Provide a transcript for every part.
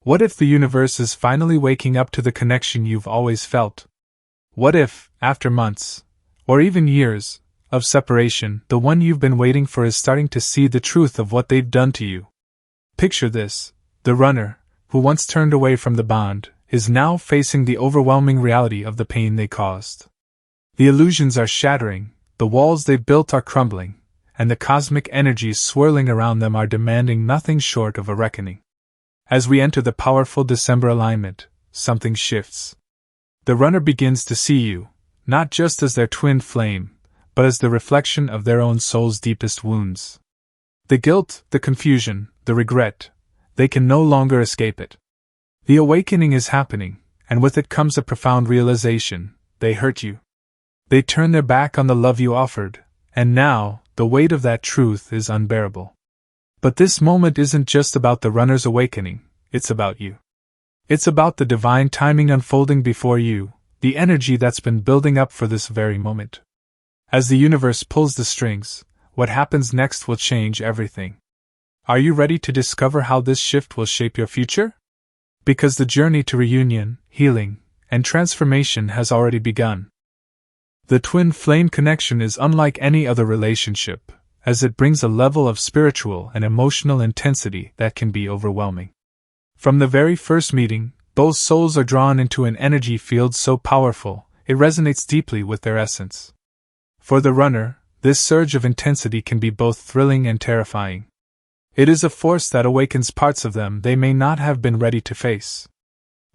What if the universe is finally waking up to the connection you've always felt? What if, after months, or even years, of separation, the one you've been waiting for is starting to see the truth of what they've done to you? Picture this: the runner, who once turned away from the bond, is now facing the overwhelming reality of the pain they caused. The illusions are shattering, the walls they've built are crumbling, and the cosmic energies swirling around them are demanding nothing short of a reckoning. As we enter the powerful December alignment, something shifts. The runner begins to see you, not just as their twin flame, but as the reflection of their own soul's deepest wounds. The guilt, the confusion, the regret, they can no longer escape it. The awakening is happening, and with it comes a profound realization: they hurt you. They turned their back on the love you offered, and now, the weight of that truth is unbearable. But this moment isn't just about the runner's awakening, it's about you. It's about the divine timing unfolding before you, the energy that's been building up for this very moment. As the universe pulls the strings, what happens next will change everything. Are you ready to discover how this shift will shape your future? Because the journey to reunion, healing, and transformation has already begun. The twin flame connection is unlike any other relationship, as it brings a level of spiritual and emotional intensity that can be overwhelming. From the very first meeting, both souls are drawn into an energy field so powerful, it resonates deeply with their essence. For the runner, this surge of intensity can be both thrilling and terrifying. It is a force that awakens parts of them they may not have been ready to face.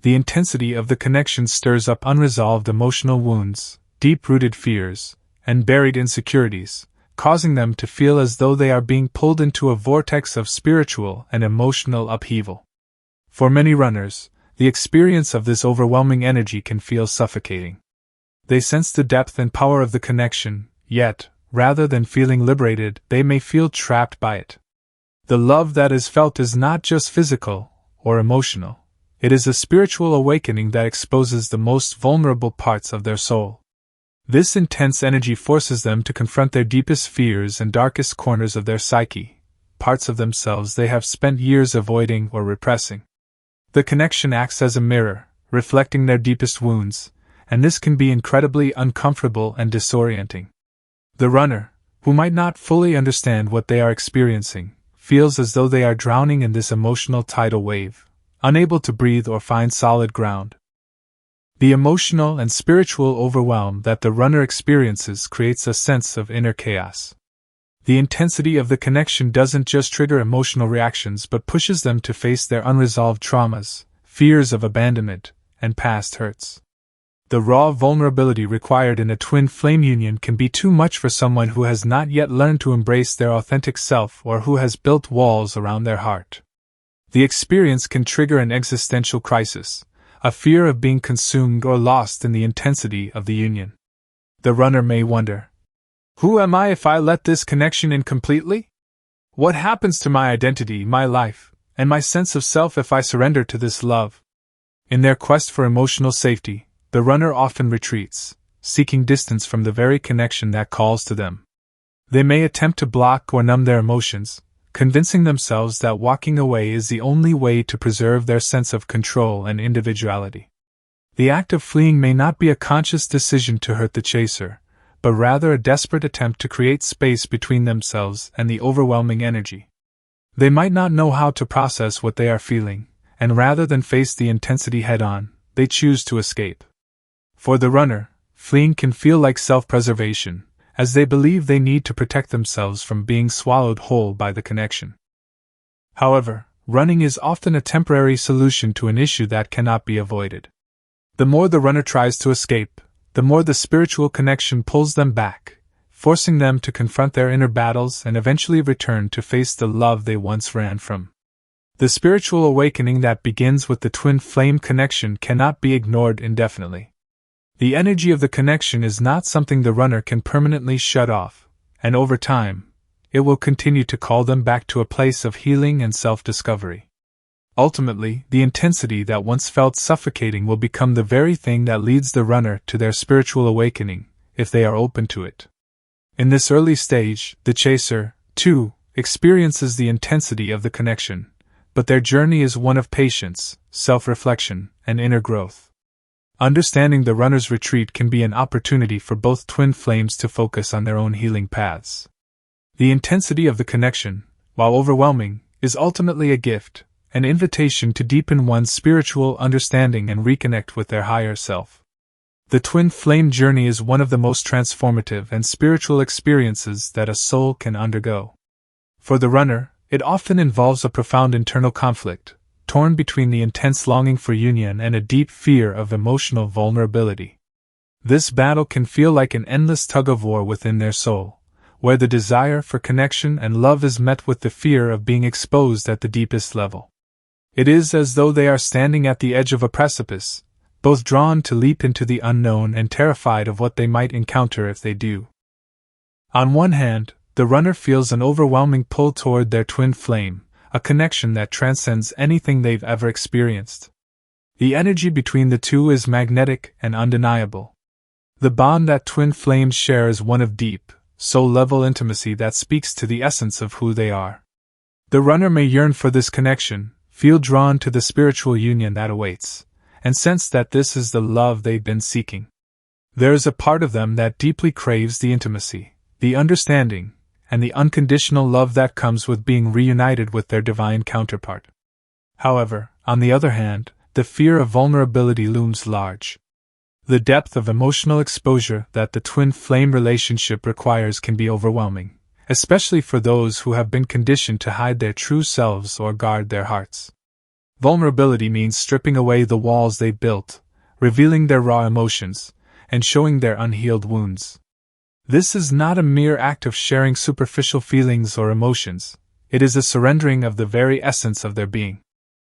The intensity of the connection stirs up unresolved emotional wounds, deep-rooted fears, and buried insecurities, causing them to feel as though they are being pulled into a vortex of spiritual and emotional upheaval. For many runners, the experience of this overwhelming energy can feel suffocating. They sense the depth and power of the connection, yet, rather than feeling liberated, they may feel trapped by it. The love that is felt is not just physical or emotional, it is a spiritual awakening that exposes the most vulnerable parts of their soul. This intense energy forces them to confront their deepest fears and darkest corners of their psyche, parts of themselves they have spent years avoiding or repressing. The connection acts as a mirror, reflecting their deepest wounds, and this can be incredibly uncomfortable and disorienting. The runner, who might not fully understand what they are experiencing, feels as though they are drowning in this emotional tidal wave, unable to breathe or find solid ground. The emotional and spiritual overwhelm that the runner experiences creates a sense of inner chaos. The intensity of the connection doesn't just trigger emotional reactions but pushes them to face their unresolved traumas, fears of abandonment, and past hurts. The raw vulnerability required in a twin flame union can be too much for someone who has not yet learned to embrace their authentic self or who has built walls around their heart. The experience can trigger an existential crisis, a fear of being consumed or lost in the intensity of the union. The runner may wonder, who am I if I let this connection in completely? What happens to my identity, my life, and my sense of self if I surrender to this love? In their quest for emotional safety, the runner often retreats, seeking distance from the very connection that calls to them. They may attempt to block or numb their emotions, convincing themselves that walking away is the only way to preserve their sense of control and individuality. The act of fleeing may not be a conscious decision to hurt the chaser, but rather a desperate attempt to create space between themselves and the overwhelming energy. They might not know how to process what they are feeling, and rather than face the intensity head-on, they choose to escape. For the runner, fleeing can feel like self-preservation, as they believe they need to protect themselves from being swallowed whole by the connection. However, running is often a temporary solution to an issue that cannot be avoided. The more the runner tries to escape, the more the spiritual connection pulls them back, forcing them to confront their inner battles and eventually return to face the love they once ran from. The spiritual awakening that begins with the twin flame connection cannot be ignored indefinitely. The energy of the connection is not something the runner can permanently shut off, and over time, it will continue to call them back to a place of healing and self-discovery. Ultimately, the intensity that once felt suffocating will become the very thing that leads the runner to their spiritual awakening, if they are open to it. In this early stage, the chaser, too, experiences the intensity of the connection, but their journey is one of patience, self-reflection, and inner growth. Understanding the runner's retreat can be an opportunity for both twin flames to focus on their own healing paths. The intensity of the connection, while overwhelming, is ultimately a gift, an invitation to deepen one's spiritual understanding and reconnect with their higher self. The twin flame journey is one of the most transformative and spiritual experiences that a soul can undergo. For the runner, it often involves a profound internal conflict, torn between the intense longing for union and a deep fear of emotional vulnerability. This battle can feel like an endless tug-of-war within their soul, where the desire for connection and love is met with the fear of being exposed at the deepest level. It is as though they are standing at the edge of a precipice, both drawn to leap into the unknown and terrified of what they might encounter if they do. On one hand, the runner feels an overwhelming pull toward their twin flame, a connection that transcends anything they've ever experienced. The energy between the two is magnetic and undeniable. The bond that twin flames share is one of deep, soul-level intimacy that speaks to the essence of who they are. The runner may yearn for this connection, feel drawn to the spiritual union that awaits, and sense that this is the love they've been seeking. There is a part of them that deeply craves the intimacy, the understanding, and the unconditional love that comes with being reunited with their divine counterpart. However, on the other hand, the fear of vulnerability looms large. The depth of emotional exposure that the twin flame relationship requires can be overwhelming, especially for those who have been conditioned to hide their true selves or guard their hearts. Vulnerability means stripping away the walls they've built, revealing their raw emotions, and showing their unhealed wounds. This is not a mere act of sharing superficial feelings or emotions, it is a surrendering of the very essence of their being.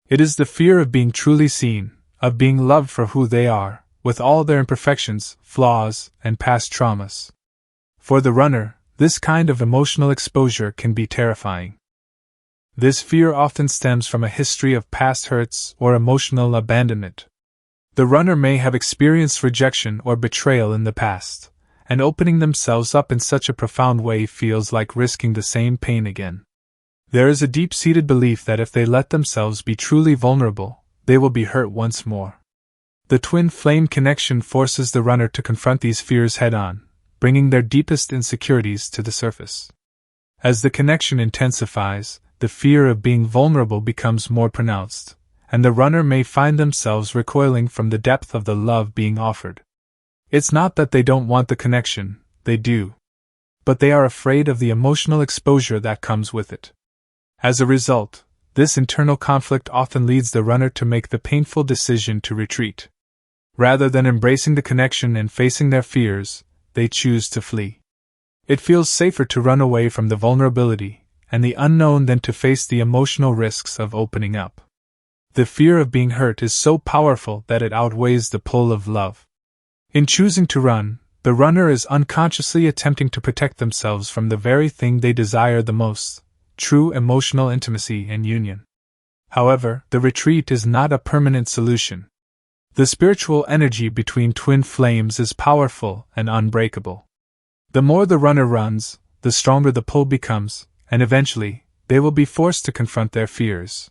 It is the fear of being truly seen, of being loved for who they are, with all their imperfections, flaws, and past traumas. For the runner, this kind of emotional exposure can be terrifying. This fear often stems from a history of past hurts or emotional abandonment. The runner may have experienced rejection or betrayal in the past, and opening themselves up in such a profound way feels like risking the same pain again. There is a deep-seated belief that if they let themselves be truly vulnerable, they will be hurt once more. The twin flame connection forces the runner to confront these fears head-on, bringing their deepest insecurities to the surface. As the connection intensifies, the fear of being vulnerable becomes more pronounced, and the runner may find themselves recoiling from the depth of the love being offered. It's not that they don't want the connection, they do. But they are afraid of the emotional exposure that comes with it. As a result, this internal conflict often leads the runner to make the painful decision to retreat. Rather than embracing the connection and facing their fears, they choose to flee. It feels safer to run away from the vulnerability and the unknown than to face the emotional risks of opening up. The fear of being hurt is so powerful that it outweighs the pull of love. In choosing to run, the runner is unconsciously attempting to protect themselves from the very thing they desire the most, true emotional intimacy and union. However, the retreat is not a permanent solution. The spiritual energy between twin flames is powerful and unbreakable. The more the runner runs, the stronger the pull becomes, and eventually, they will be forced to confront their fears.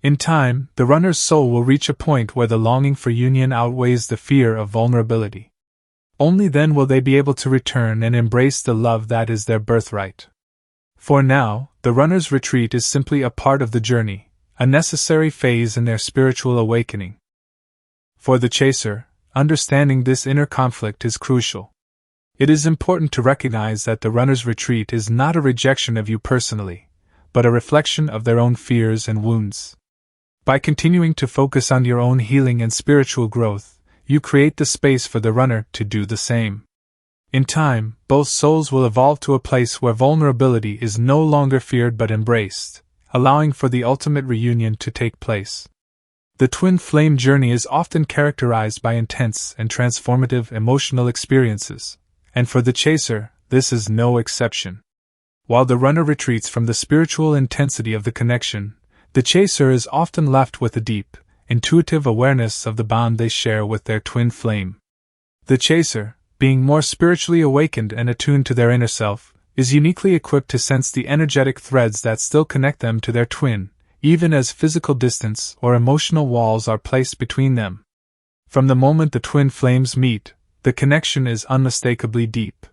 In time, the runner's soul will reach a point where the longing for union outweighs the fear of vulnerability. Only then will they be able to return and embrace the love that is their birthright. For now, the runner's retreat is simply a part of the journey, a necessary phase in their spiritual awakening. For the chaser, understanding this inner conflict is crucial. It is important to recognize that the runner's retreat is not a rejection of you personally, but a reflection of their own fears and wounds. By continuing to focus on your own healing and spiritual growth, you create the space for the runner to do the same. In time, both souls will evolve to a place where vulnerability is no longer feared but embraced, allowing for the ultimate reunion to take place. The twin flame journey is often characterized by intense and transformative emotional experiences, and for the chaser, this is no exception. While the runner retreats from the spiritual intensity of the connection, the chaser is often left with a deep, intuitive awareness of the bond they share with their twin flame. The chaser, being more spiritually awakened and attuned to their inner self, is uniquely equipped to sense the energetic threads that still connect them to their twin, even as physical distance or emotional walls are placed between them. From the moment the twin flames meet, the connection is unmistakably deep.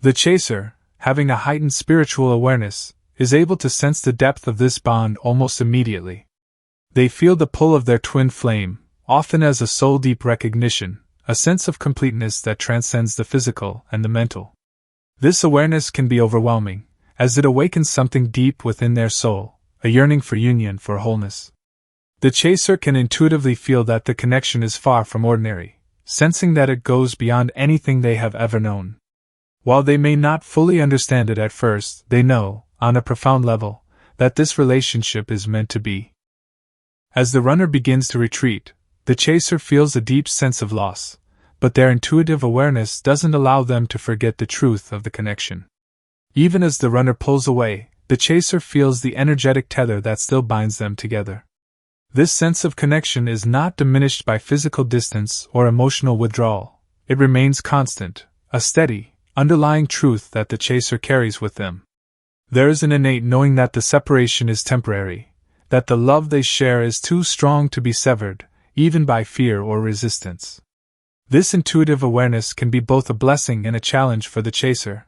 The chaser, having a heightened spiritual awareness, is able to sense the depth of this bond almost immediately. They feel the pull of their twin flame, often as a soul-deep recognition, a sense of completeness that transcends the physical and the mental. This awareness can be overwhelming, as it awakens something deep within their soul, a yearning for union, for wholeness. The chaser can intuitively feel that the connection is far from ordinary, sensing that it goes beyond anything they have ever known. While they may not fully understand it at first, they know, on a profound level, that this relationship is meant to be. As the runner begins to retreat, the chaser feels a deep sense of loss, but their intuitive awareness doesn't allow them to forget the truth of the connection. Even as the runner pulls away, the chaser feels the energetic tether that still binds them together. This sense of connection is not diminished by physical distance or emotional withdrawal. It remains constant, a steady, underlying truth that the chaser carries with them. There is an innate knowing that the separation is temporary, that the love they share is too strong to be severed, even by fear or resistance. This intuitive awareness can be both a blessing and a challenge for the chaser.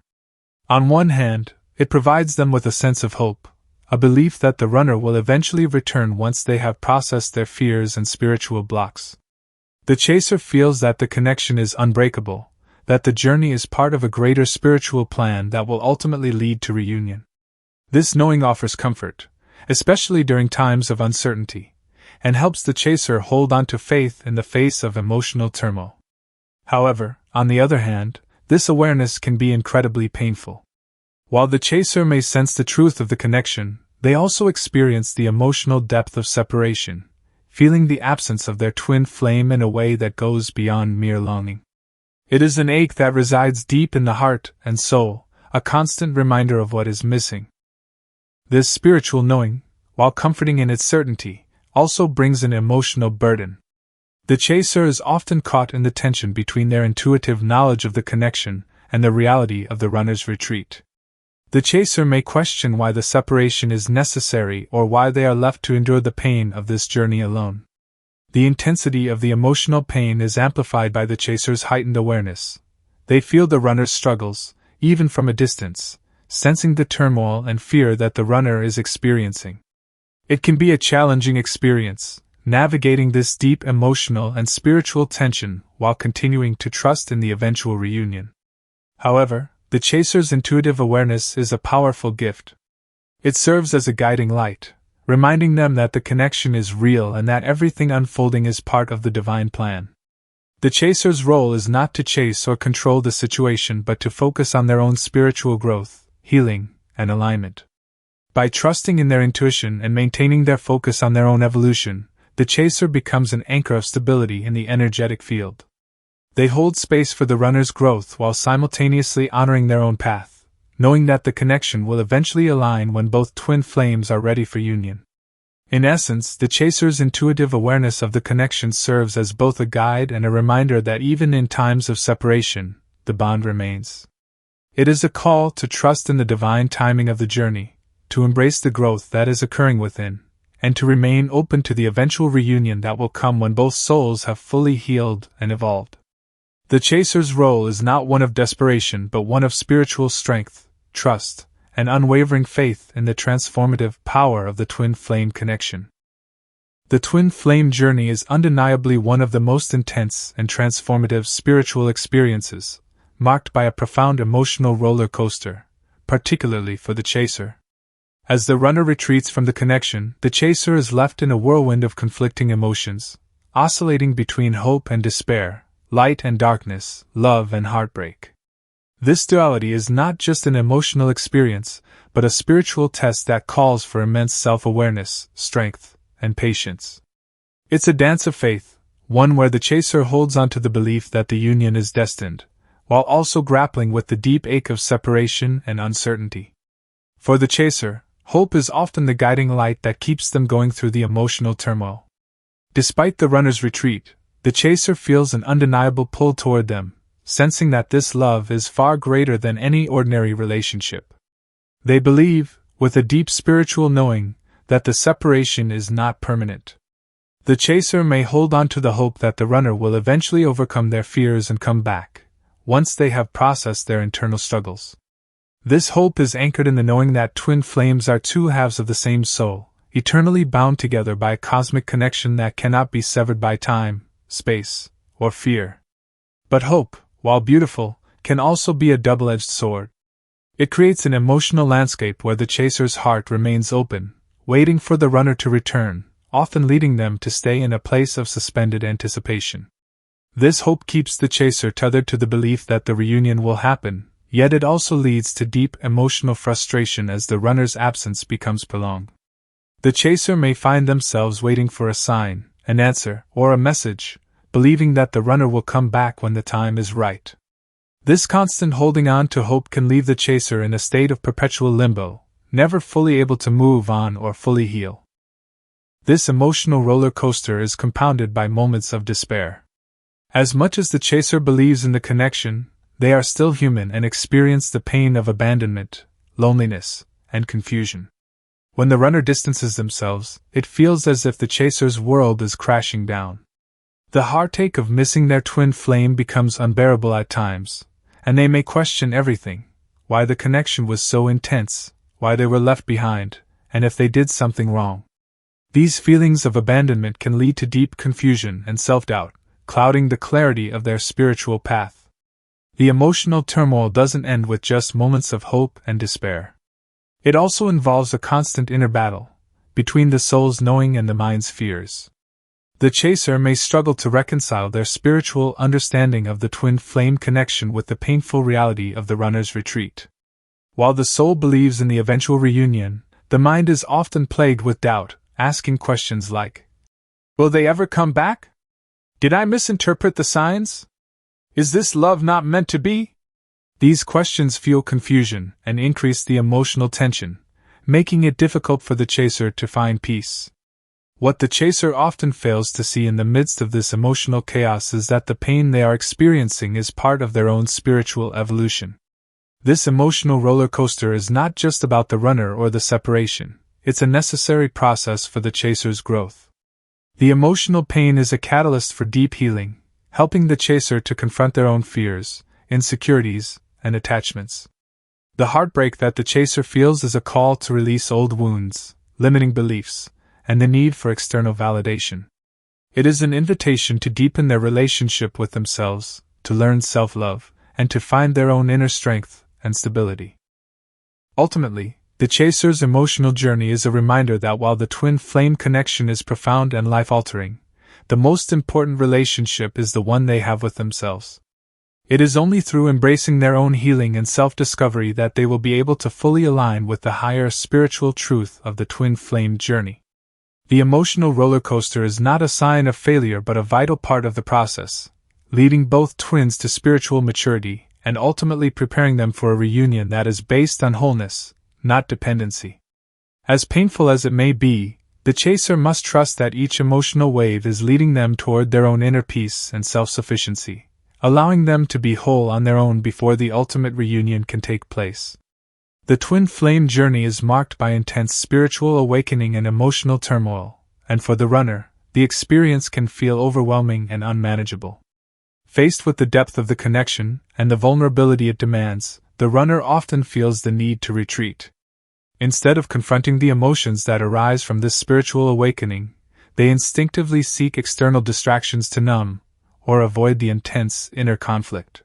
On one hand, it provides them with a sense of hope, a belief that the runner will eventually return once they have processed their fears and spiritual blocks. The chaser feels that the connection is unbreakable, that the journey is part of a greater spiritual plan that will ultimately lead to reunion. This knowing offers comfort, especially during times of uncertainty, and helps the chaser hold on to faith in the face of emotional turmoil. However, on the other hand, this awareness can be incredibly painful. While the chaser may sense the truth of the connection, they also experience the emotional depth of separation, feeling the absence of their twin flame in a way that goes beyond mere longing. It is an ache that resides deep in the heart and soul, a constant reminder of what is missing. This spiritual knowing, while comforting in its certainty, also brings an emotional burden. The chaser is often caught in the tension between their intuitive knowledge of the connection and the reality of the runner's retreat. The chaser may question why the separation is necessary or why they are left to endure the pain of this journey alone. The intensity of the emotional pain is amplified by the chaser's heightened awareness. They feel the runner's struggles, even from a distance, sensing the turmoil and fear that the runner is experiencing. It can be a challenging experience, navigating this deep emotional and spiritual tension while continuing to trust in the eventual reunion. However, the chaser's intuitive awareness is a powerful gift. It serves as a guiding light, reminding them that the connection is real and that everything unfolding is part of the divine plan. The chaser's role is not to chase or control the situation but to focus on their own spiritual growth, healing, and alignment. By trusting in their intuition and maintaining their focus on their own evolution, the chaser becomes an anchor of stability in the energetic field. They hold space for the runner's growth while simultaneously honoring their own path, knowing that the connection will eventually align when both twin flames are ready for union. In essence, the chaser's intuitive awareness of the connection serves as both a guide and a reminder that even in times of separation, the bond remains. It is a call to trust in the divine timing of the journey, to embrace the growth that is occurring within, and to remain open to the eventual reunion that will come when both souls have fully healed and evolved. The chaser's role is not one of desperation but one of spiritual strength, trust, and unwavering faith in the transformative power of the twin flame connection. The twin flame journey is undeniably one of the most intense and transformative spiritual experiences, marked by a profound emotional roller coaster, particularly for the chaser. As the runner retreats from the connection, the chaser is left in a whirlwind of conflicting emotions, oscillating between hope and despair, light and darkness, love and heartbreak. This duality is not just an emotional experience, but a spiritual test that calls for immense self-awareness, strength, and patience. It's a dance of faith, one where the chaser holds on to the belief that the union is destined, while also grappling with the deep ache of separation and uncertainty. For the chaser, hope is often the guiding light that keeps them going through the emotional turmoil. Despite the runner's retreat, the chaser feels an undeniable pull toward them, sensing that this love is far greater than any ordinary relationship. They believe, with a deep spiritual knowing, that the separation is not permanent. The chaser may hold on to the hope that the runner will eventually overcome their fears and come back, once they have processed their internal struggles. This hope is anchored in the knowing that twin flames are two halves of the same soul, eternally bound together by a cosmic connection that cannot be severed by time, space, or fear. But hope, while beautiful, can also be a double-edged sword. It creates an emotional landscape where the chaser's heart remains open, waiting for the runner to return, often leading them to stay in a place of suspended anticipation. This hope keeps the chaser tethered to the belief that the reunion will happen, yet it also leads to deep emotional frustration as the runner's absence becomes prolonged. The chaser may find themselves waiting for a sign, an answer, or a message, believing that the runner will come back when the time is right. This constant holding on to hope can leave the chaser in a state of perpetual limbo, never fully able to move on or fully heal. This emotional roller coaster is compounded by moments of despair. As much as the chaser believes in the connection, they are still human and experience the pain of abandonment, loneliness, and confusion. When the runner distances themselves, it feels as if the chaser's world is crashing down. The heartache of missing their twin flame becomes unbearable at times, and they may question everything: why the connection was so intense, why they were left behind, and if they did something wrong. These feelings of abandonment can lead to deep confusion and self-doubt, clouding the clarity of their spiritual path. The emotional turmoil doesn't end with just moments of hope and despair. It also involves a constant inner battle between the soul's knowing and the mind's fears. The chaser may struggle to reconcile their spiritual understanding of the twin flame connection with the painful reality of the runner's retreat. While the soul believes in the eventual reunion, the mind is often plagued with doubt, asking questions like, "Will they ever come back? Did I misinterpret the signs? Is this love not meant to be?" These questions fuel confusion and increase the emotional tension, making it difficult for the chaser to find peace. What the chaser often fails to see in the midst of this emotional chaos is that the pain they are experiencing is part of their own spiritual evolution. This emotional roller coaster is not just about the runner or the separation, it's a necessary process for the chaser's growth. The emotional pain is a catalyst for deep healing, helping the chaser to confront their own fears, insecurities, and attachments. The heartbreak that the chaser feels is a call to release old wounds, limiting beliefs, and the need for external validation. It is an invitation to deepen their relationship with themselves, to learn self-love, and to find their own inner strength and stability. Ultimately, the chaser's emotional journey is a reminder that while the twin flame connection is profound and life-altering, the most important relationship is the one they have with themselves. It is only through embracing their own healing and self-discovery that they will be able to fully align with the higher spiritual truth of the twin flame journey. The emotional roller coaster is not a sign of failure but a vital part of the process, leading both twins to spiritual maturity and ultimately preparing them for a reunion that is based on wholeness, not dependency. As painful as it may be, the chaser must trust that each emotional wave is leading them toward their own inner peace and self-sufficiency, allowing them to be whole on their own before the ultimate reunion can take place. The twin flame journey is marked by intense spiritual awakening and emotional turmoil, and for the runner, the experience can feel overwhelming and unmanageable. Faced with the depth of the connection and the vulnerability it demands, the runner often feels the need to retreat. Instead of confronting the emotions that arise from this spiritual awakening, they instinctively seek external distractions to numb or avoid the intense inner conflict.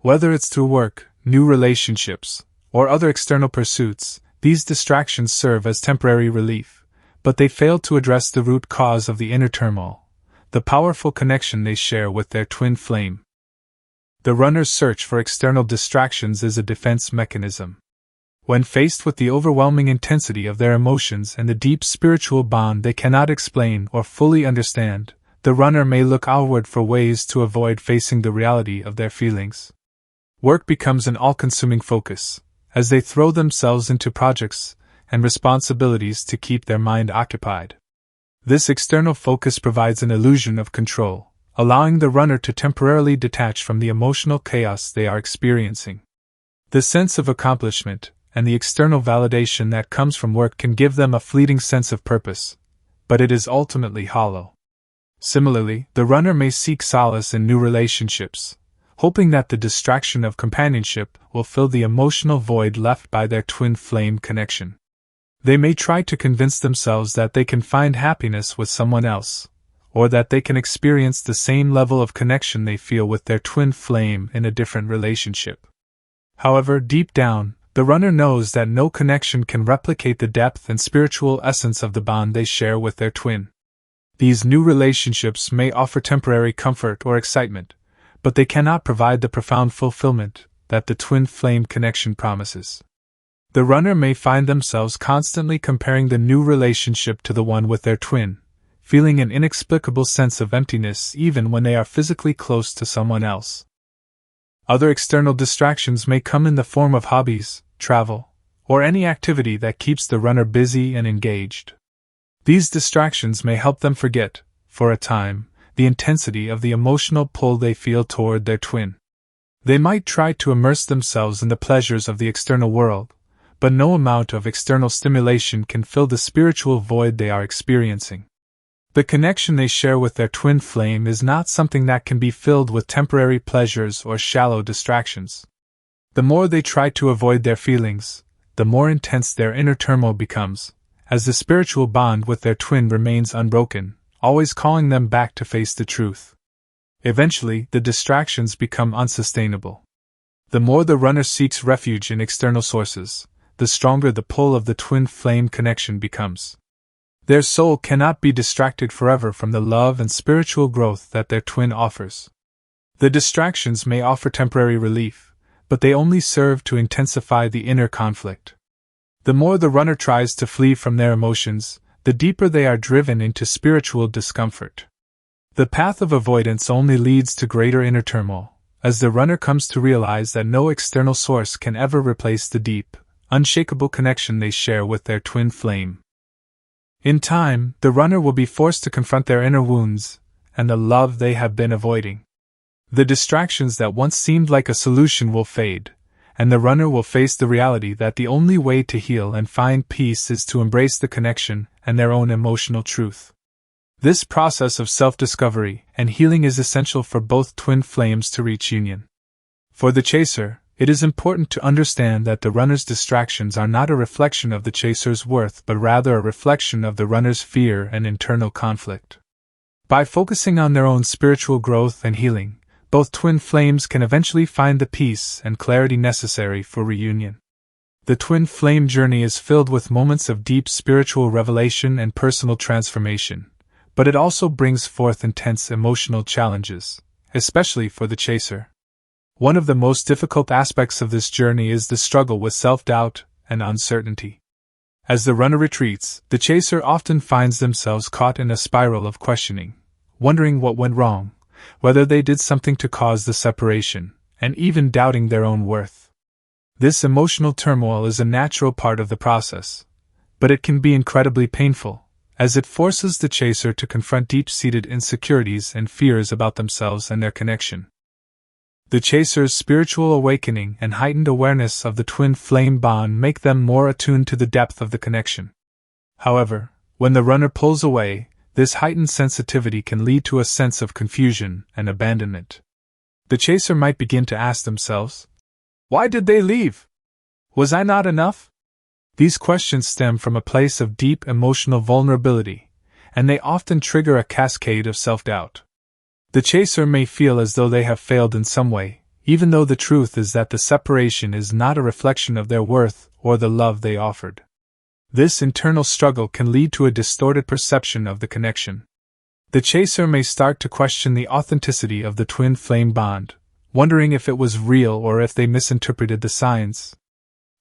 Whether it's through work, new relationships, or other external pursuits, these distractions serve as temporary relief, but they fail to address the root cause of the inner turmoil, the powerful connection they share with their twin flame. The runner's search for external distractions is a defense mechanism. When faced with the overwhelming intensity of their emotions and the deep spiritual bond they cannot explain or fully understand, the runner may look outward for ways to avoid facing the reality of their feelings. Work becomes an all-consuming focus, as they throw themselves into projects and responsibilities to keep their mind occupied. This external focus provides an illusion of control, allowing the runner to temporarily detach from the emotional chaos they are experiencing. The sense of accomplishment, and the external validation that comes from work can give them a fleeting sense of purpose, but it is ultimately hollow. Similarly, the runner may seek solace in new relationships, hoping that the distraction of companionship will fill the emotional void left by their twin flame connection. They may try to convince themselves that they can find happiness with someone else, or that they can experience the same level of connection they feel with their twin flame in a different relationship. However, deep down, the runner knows that no connection can replicate the depth and spiritual essence of the bond they share with their twin. These new relationships may offer temporary comfort or excitement, but they cannot provide the profound fulfillment that the twin flame connection promises. The runner may find themselves constantly comparing the new relationship to the one with their twin, feeling an inexplicable sense of emptiness even when they are physically close to someone else. Other external distractions may come in the form of hobbies, travel, or any activity that keeps the runner busy and engaged. These distractions may help them forget, for a time, the intensity of the emotional pull they feel toward their twin. They might try to immerse themselves in the pleasures of the external world, but no amount of external stimulation can fill the spiritual void they are experiencing. The connection they share with their twin flame is not something that can be filled with temporary pleasures or shallow distractions. The more they try to avoid their feelings, the more intense their inner turmoil becomes, as the spiritual bond with their twin remains unbroken, always calling them back to face the truth. Eventually, the distractions become unsustainable. The more the runner seeks refuge in external sources, the stronger the pull of the twin flame connection becomes. Their soul cannot be distracted forever from the love and spiritual growth that their twin offers. The distractions may offer temporary relief, but they only serve to intensify the inner conflict. The more the runner tries to flee from their emotions, the deeper they are driven into spiritual discomfort. The path of avoidance only leads to greater inner turmoil, as the runner comes to realize that no external source can ever replace the deep, unshakable connection they share with their twin flame. In time, the runner will be forced to confront their inner wounds and the love they have been avoiding. The distractions that once seemed like a solution will fade, and the runner will face the reality that the only way to heal and find peace is to embrace the connection and their own emotional truth. This process of self-discovery and healing is essential for both twin flames to reach union. For the chaser, it is important to understand that the runner's distractions are not a reflection of the chaser's worth but rather a reflection of the runner's fear and internal conflict. By focusing on their own spiritual growth and healing, both twin flames can eventually find the peace and clarity necessary for reunion. The twin flame journey is filled with moments of deep spiritual revelation and personal transformation, but it also brings forth intense emotional challenges, especially for the chaser. One of the most difficult aspects of this journey is the struggle with self-doubt and uncertainty. As the runner retreats, the chaser often finds themselves caught in a spiral of questioning, wondering what went wrong, whether they did something to cause the separation, and even doubting their own worth. This emotional turmoil is a natural part of the process, but it can be incredibly painful, as it forces the chaser to confront deep-seated insecurities and fears about themselves and their connection. The chaser's spiritual awakening and heightened awareness of the twin flame bond make them more attuned to the depth of the connection. However, when the runner pulls away, this heightened sensitivity can lead to a sense of confusion and abandonment. The chaser might begin to ask themselves, "Why did they leave? Was I not enough?" These questions stem from a place of deep emotional vulnerability, and they often trigger a cascade of self-doubt. The chaser may feel as though they have failed in some way, even though the truth is that the separation is not a reflection of their worth or the love they offered. This internal struggle can lead to a distorted perception of the connection. The chaser may start to question the authenticity of the twin flame bond, wondering if it was real or if they misinterpreted the signs.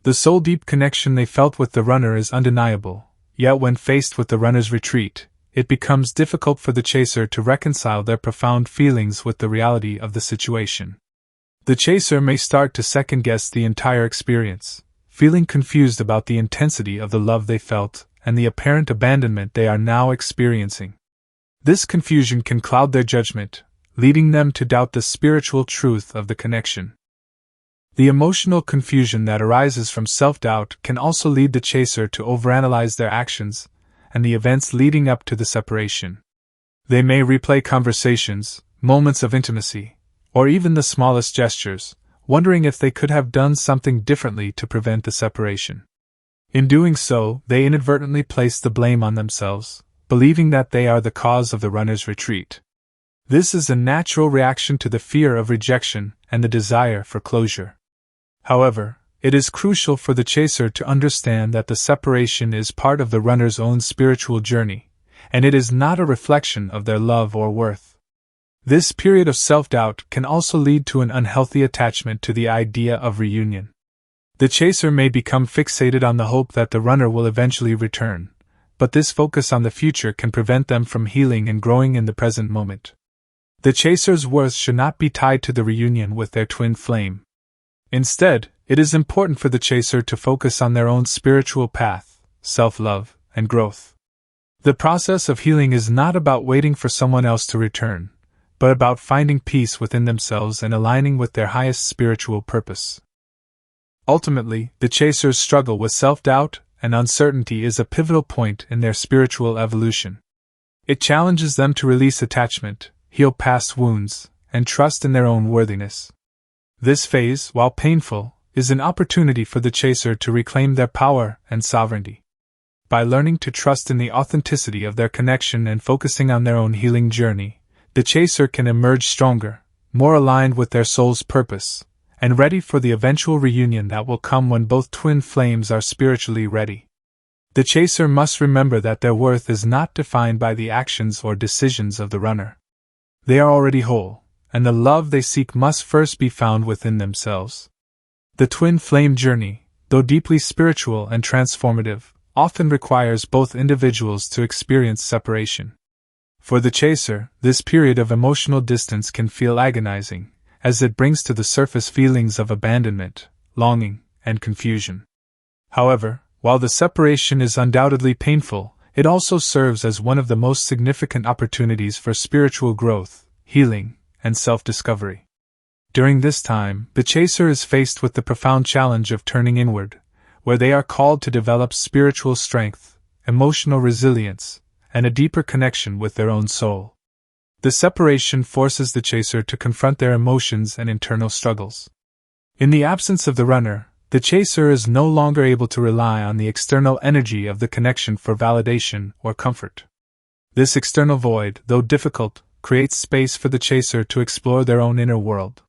The soul-deep connection they felt with the runner is undeniable, yet when faced with the runner's retreat, it becomes difficult for the chaser to reconcile their profound feelings with the reality of the situation. The chaser may start to second-guess the entire experience, feeling confused about the intensity of the love they felt and the apparent abandonment they are now experiencing. This confusion can cloud their judgment, leading them to doubt the spiritual truth of the connection. The emotional confusion that arises from self-doubt can also lead the chaser to overanalyze their actions and the events leading up to the separation. They may replay conversations, moments of intimacy, or even the smallest gestures, wondering if they could have done something differently to prevent the separation. In doing so, they inadvertently place the blame on themselves, believing that they are the cause of the runner's retreat. This is a natural reaction to the fear of rejection and the desire for closure. However, it is crucial for the chaser to understand that the separation is part of the runner's own spiritual journey, and it is not a reflection of their love or worth. This period of self-doubt can also lead to an unhealthy attachment to the idea of reunion. The chaser may become fixated on the hope that the runner will eventually return, but this focus on the future can prevent them from healing and growing in the present moment. The chaser's worth should not be tied to the reunion with their twin flame. Instead, it is important for the chaser to focus on their own spiritual path, self-love, and growth. The process of healing is not about waiting for someone else to return, but about finding peace within themselves and aligning with their highest spiritual purpose. Ultimately, the chaser's struggle with self-doubt and uncertainty is a pivotal point in their spiritual evolution. It challenges them to release attachment, heal past wounds, and trust in their own worthiness. This phase, while painful, is an opportunity for the chaser to reclaim their power and sovereignty. By learning to trust in the authenticity of their connection and focusing on their own healing journey, the chaser can emerge stronger, more aligned with their soul's purpose, and ready for the eventual reunion that will come when both twin flames are spiritually ready. The chaser must remember that their worth is not defined by the actions or decisions of the runner. They are already whole, and the love they seek must first be found within themselves. The twin flame journey, though deeply spiritual and transformative, often requires both individuals to experience separation. For the chaser, this period of emotional distance can feel agonizing, as it brings to the surface feelings of abandonment, longing, and confusion. However, while the separation is undoubtedly painful, it also serves as one of the most significant opportunities for spiritual growth, healing, and self-discovery. During this time, the chaser is faced with the profound challenge of turning inward, where they are called to develop spiritual strength, emotional resilience, and a deeper connection with their own soul. The separation forces the chaser to confront their emotions and internal struggles. In the absence of the runner, the chaser is no longer able to rely on the external energy of the connection for validation or comfort. This external void, though difficult, creates space for the chaser to explore their own inner world.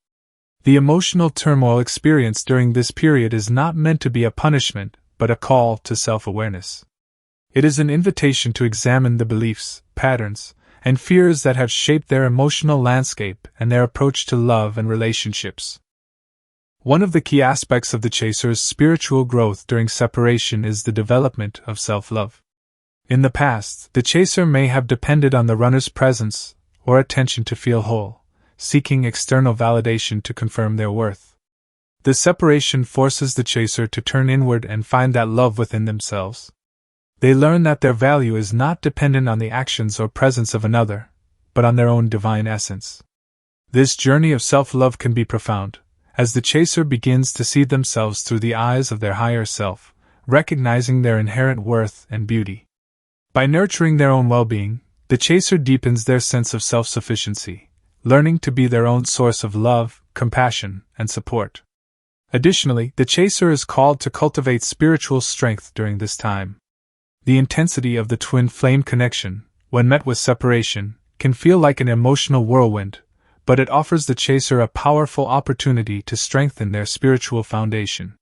The emotional turmoil experienced during this period is not meant to be a punishment, but a call to self-awareness. It is an invitation to examine the beliefs, patterns, and fears that have shaped their emotional landscape and their approach to love and relationships. One of the key aspects of the chaser's spiritual growth during separation is the development of self-love. In the past, the chaser may have depended on the runner's presence or attention to feel whole, seeking external validation to confirm their worth. The separation forces the chaser to turn inward and find that love within themselves. They learn that their value is not dependent on the actions or presence of another, but on their own divine essence. This journey of self-love can be profound, as the chaser begins to see themselves through the eyes of their higher self, recognizing their inherent worth and beauty. By nurturing their own well-being, the chaser deepens their sense of self-sufficiency, learning to be their own source of love, compassion, and support. Additionally, the chaser is called to cultivate spiritual strength during this time. The intensity of the twin flame connection, when met with separation, can feel like an emotional whirlwind, but it offers the chaser a powerful opportunity to strengthen their spiritual foundation.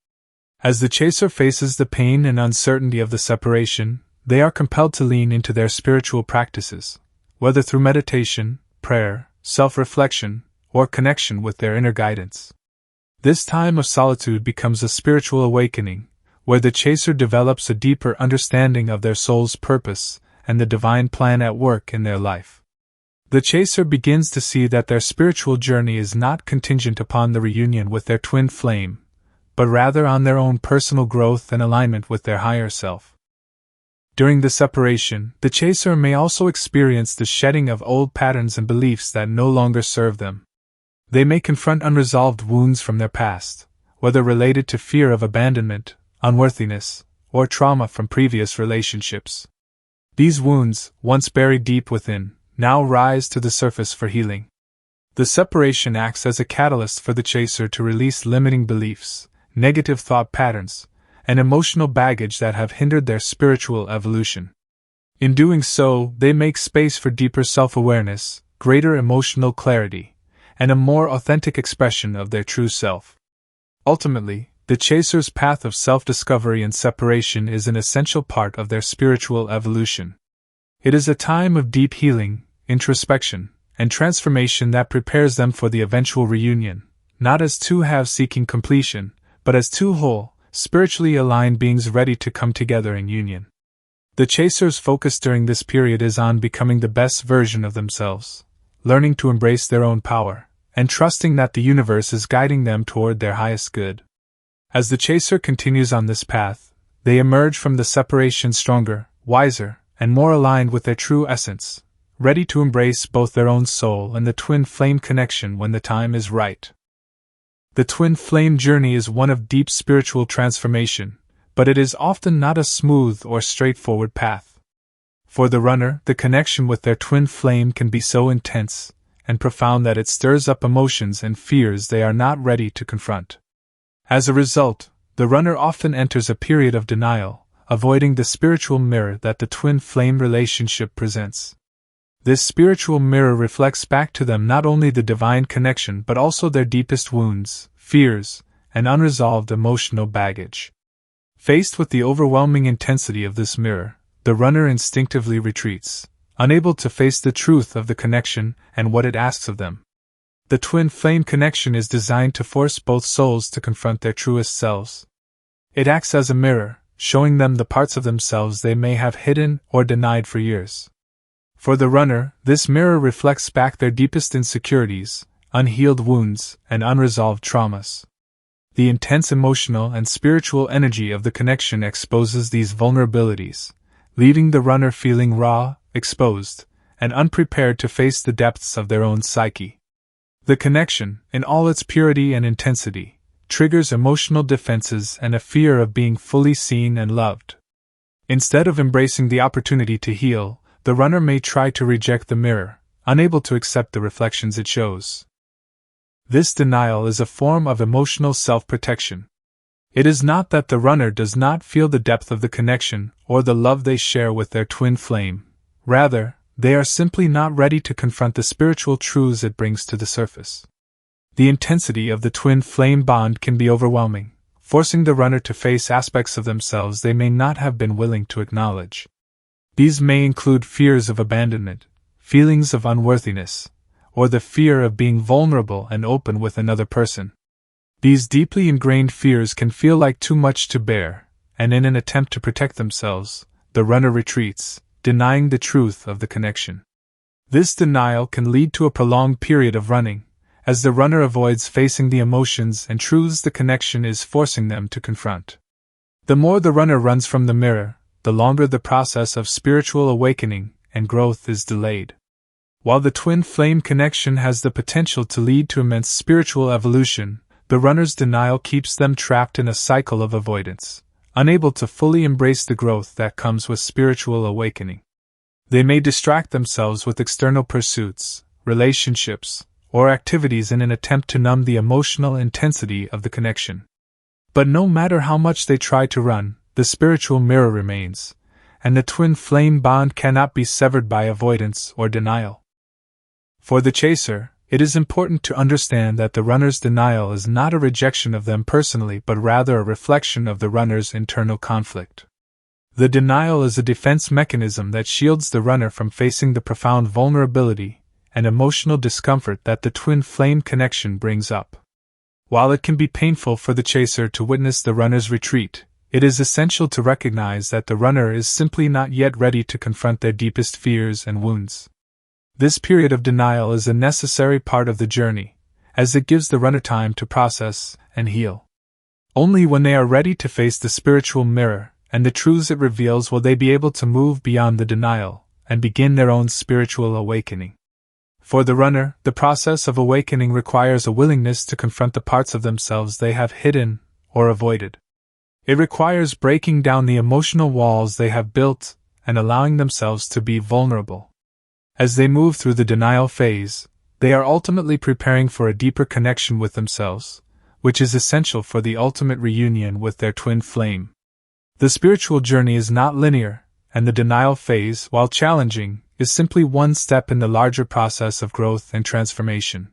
As the chaser faces the pain and uncertainty of the separation, they are compelled to lean into their spiritual practices, whether through meditation, prayer, self-reflection, or connection with their inner guidance. This time of solitude becomes a spiritual awakening, where the chaser develops a deeper understanding of their soul's purpose and the divine plan at work in their life. The chaser begins to see that their spiritual journey is not contingent upon the reunion with their twin flame, but rather on their own personal growth and alignment with their higher self. During the separation, the chaser may also experience the shedding of old patterns and beliefs that no longer serve them. They may confront unresolved wounds from their past, whether related to fear of abandonment, unworthiness, or trauma from previous relationships. These wounds, once buried deep within, now rise to the surface for healing. The separation acts as a catalyst for the chaser to release limiting beliefs, negative thought patterns, and emotional baggage that have hindered their spiritual evolution. In doing so, they make space for deeper self-awareness, greater emotional clarity, and a more authentic expression of their true self. Ultimately, the chaser's path of self-discovery and separation is an essential part of their spiritual evolution. It is a time of deep healing, introspection, and transformation that prepares them for the eventual reunion, not as two halves seeking completion, but as two whole, spiritually aligned beings ready to come together in union. The chaser's focus during this period is on becoming the best version of themselves, learning to embrace their own power, and trusting that the universe is guiding them toward their highest good. As the chaser continues on this path, they emerge from the separation stronger, wiser, and more aligned with their true essence, ready to embrace both their own soul and the twin flame connection when the time is right. The twin flame journey is one of deep spiritual transformation, but it is often not a smooth or straightforward path. For the runner, the connection with their twin flame can be so intense and profound that it stirs up emotions and fears they are not ready to confront. As a result, the runner often enters a period of denial, avoiding the spiritual mirror that the twin flame relationship presents. This spiritual mirror reflects back to them not only the divine connection but also their deepest wounds, fears, and unresolved emotional baggage. Faced with the overwhelming intensity of this mirror, the runner instinctively retreats, unable to face the truth of the connection and what it asks of them. The twin flame connection is designed to force both souls to confront their truest selves. It acts as a mirror, showing them the parts of themselves they may have hidden or denied for years. For the runner, this mirror reflects back their deepest insecurities, unhealed wounds, and unresolved traumas. The intense emotional and spiritual energy of the connection exposes these vulnerabilities, leaving the runner feeling raw, exposed, and unprepared to face the depths of their own psyche. The connection, in all its purity and intensity, triggers emotional defenses and a fear of being fully seen and loved. Instead of embracing the opportunity to heal, the runner may try to reject the mirror, unable to accept the reflections it shows. This denial is a form of emotional self-protection. It is not that the runner does not feel the depth of the connection or the love they share with their twin flame. Rather, they are simply not ready to confront the spiritual truths it brings to the surface. The intensity of the twin flame bond can be overwhelming, forcing the runner to face aspects of themselves they may not have been willing to acknowledge. These may include fears of abandonment, feelings of unworthiness, or the fear of being vulnerable and open with another person. These deeply ingrained fears can feel like too much to bear, and in an attempt to protect themselves, the runner retreats, denying the truth of the connection. This denial can lead to a prolonged period of running, as the runner avoids facing the emotions and truths the connection is forcing them to confront. The more the runner runs from the mirror, the longer the process of spiritual awakening and growth is delayed. While the twin flame connection has the potential to lead to immense spiritual evolution, the runner's denial keeps them trapped in a cycle of avoidance, unable to fully embrace the growth that comes with spiritual awakening. They may distract themselves with external pursuits, relationships, or activities in an attempt to numb the emotional intensity of the connection. But no matter how much they try to run, the spiritual mirror remains, and the twin flame bond cannot be severed by avoidance or denial. For the chaser, it is important to understand that the runner's denial is not a rejection of them personally but rather a reflection of the runner's internal conflict. The denial is a defense mechanism that shields the runner from facing the profound vulnerability and emotional discomfort that the twin flame connection brings up. While it can be painful for the chaser to witness the runner's retreat, it is essential to recognize that the runner is simply not yet ready to confront their deepest fears and wounds. This period of denial is a necessary part of the journey, as it gives the runner time to process and heal. Only when they are ready to face the spiritual mirror and the truths it reveals will they be able to move beyond the denial and begin their own spiritual awakening. For the runner, the process of awakening requires a willingness to confront the parts of themselves they have hidden or avoided. It requires breaking down the emotional walls they have built and allowing themselves to be vulnerable. As they move through the denial phase, they are ultimately preparing for a deeper connection with themselves, which is essential for the ultimate reunion with their twin flame. The spiritual journey is not linear, and the denial phase, while challenging, is simply one step in the larger process of growth and transformation.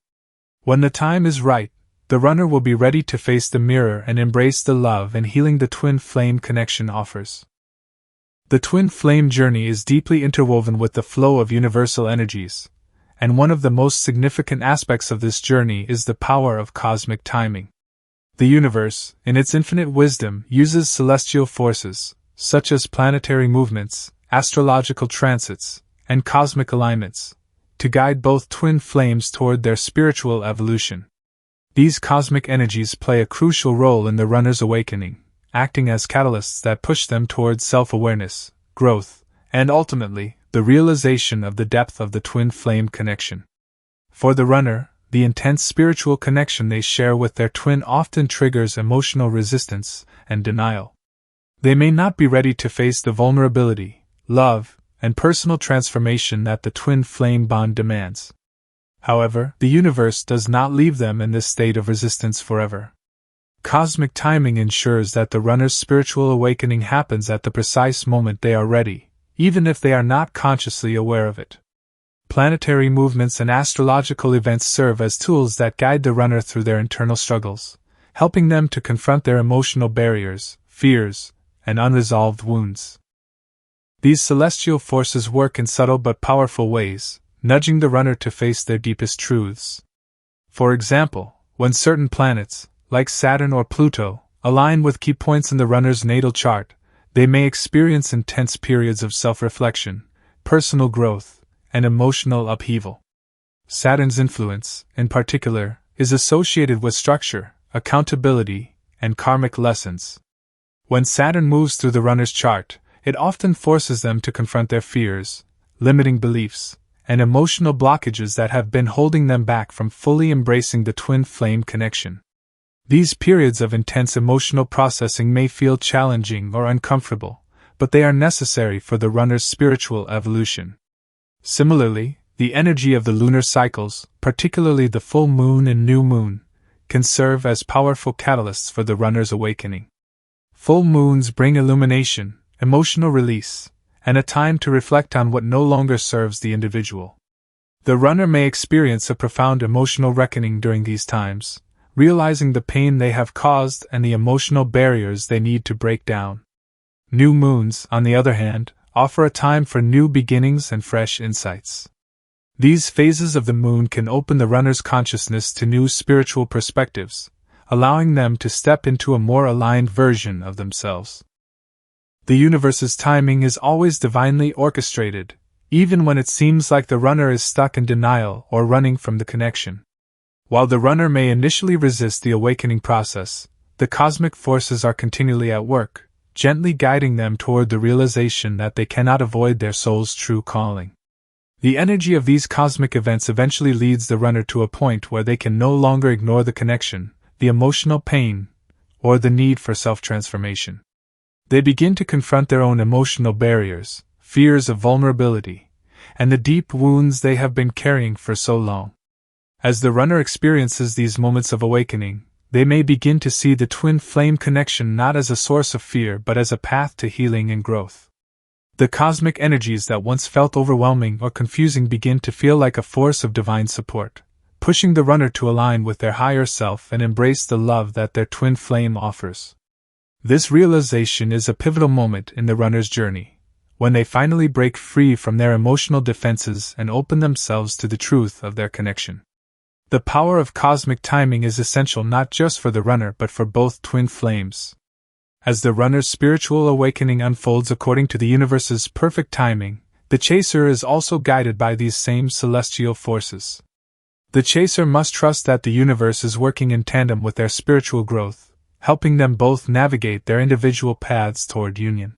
When the time is right, the runner will be ready to face the mirror and embrace the love and healing the twin flame connection offers. The twin flame journey is deeply interwoven with the flow of universal energies, and one of the most significant aspects of this journey is the power of cosmic timing. The universe, in its infinite wisdom, uses celestial forces, such as planetary movements, astrological transits, and cosmic alignments, to guide both twin flames toward their spiritual evolution. These cosmic energies play a crucial role in the runner's awakening, acting as catalysts that push them towards self-awareness, growth, and ultimately, the realization of the depth of the twin flame connection. For the runner, the intense spiritual connection they share with their twin often triggers emotional resistance and denial. They may not be ready to face the vulnerability, love, and personal transformation that the twin flame bond demands. However, the universe does not leave them in this state of resistance forever. Cosmic timing ensures that the runner's spiritual awakening happens at the precise moment they are ready, even if they are not consciously aware of it. Planetary movements and astrological events serve as tools that guide the runner through their internal struggles, helping them to confront their emotional barriers, fears, and unresolved wounds. These celestial forces work in subtle but powerful ways, nudging the runner to face their deepest truths. For example, when certain planets, like Saturn or Pluto, align with key points in the runner's natal chart, they may experience intense periods of self-reflection, personal growth, and emotional upheaval. Saturn's influence, in particular, is associated with structure, accountability, and karmic lessons. When Saturn moves through the runner's chart, it often forces them to confront their fears, limiting beliefs, and emotional blockages that have been holding them back from fully embracing the twin flame connection. These periods of intense emotional processing may feel challenging or uncomfortable, but they are necessary for the runner's spiritual evolution. Similarly, the energy of the lunar cycles, particularly the full moon and new moon, can serve as powerful catalysts for the runner's awakening. Full moons bring illumination, emotional release, and a time to reflect on what no longer serves the individual. The runner may experience a profound emotional reckoning during these times, realizing the pain they have caused and the emotional barriers they need to break down. New moons, on the other hand, offer a time for new beginnings and fresh insights. These phases of the moon can open the runner's consciousness to new spiritual perspectives, allowing them to step into a more aligned version of themselves. The universe's timing is always divinely orchestrated, even when it seems like the runner is stuck in denial or running from the connection. While the runner may initially resist the awakening process, the cosmic forces are continually at work, gently guiding them toward the realization that they cannot avoid their soul's true calling. The energy of these cosmic events eventually leads the runner to a point where they can no longer ignore the connection, the emotional pain, or the need for self-transformation. They begin to confront their own emotional barriers, fears of vulnerability, and the deep wounds they have been carrying for so long. As the runner experiences these moments of awakening, they may begin to see the twin flame connection not as a source of fear but as a path to healing and growth. The cosmic energies that once felt overwhelming or confusing begin to feel like a force of divine support, pushing the runner to align with their higher self and embrace the love that their twin flame offers. This realization is a pivotal moment in the runner's journey, when they finally break free from their emotional defenses and open themselves to the truth of their connection. The power of cosmic timing is essential not just for the runner but for both twin flames. As the runner's spiritual awakening unfolds according to the universe's perfect timing, the chaser is also guided by these same celestial forces. The chaser must trust that the universe is working in tandem with their spiritual growth, helping them both navigate their individual paths toward union.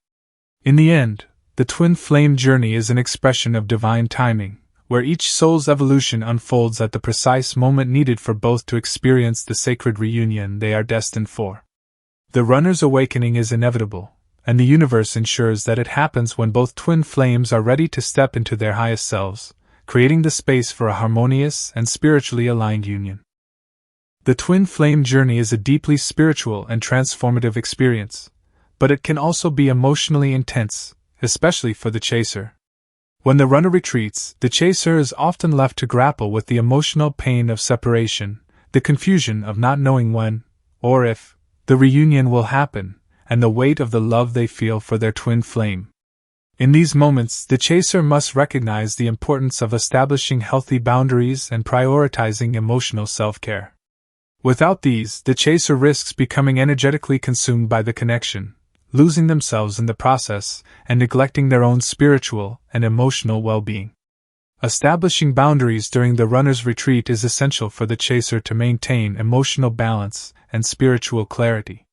In the end, the twin flame journey is an expression of divine timing, where each soul's evolution unfolds at the precise moment needed for both to experience the sacred reunion they are destined for. The runner's awakening is inevitable, and the universe ensures that it happens when both twin flames are ready to step into their highest selves, creating the space for a harmonious and spiritually aligned union. The twin flame journey is a deeply spiritual and transformative experience, but it can also be emotionally intense, especially for the chaser. When the runner retreats, the chaser is often left to grapple with the emotional pain of separation, the confusion of not knowing when, or if, the reunion will happen, and the weight of the love they feel for their twin flame. In these moments, the chaser must recognize the importance of establishing healthy boundaries and prioritizing emotional self-care. Without these, the chaser risks becoming energetically consumed by the connection, losing themselves in the process, and neglecting their own spiritual and emotional well-being. Establishing boundaries during the runner's retreat is essential for the chaser to maintain emotional balance and spiritual clarity.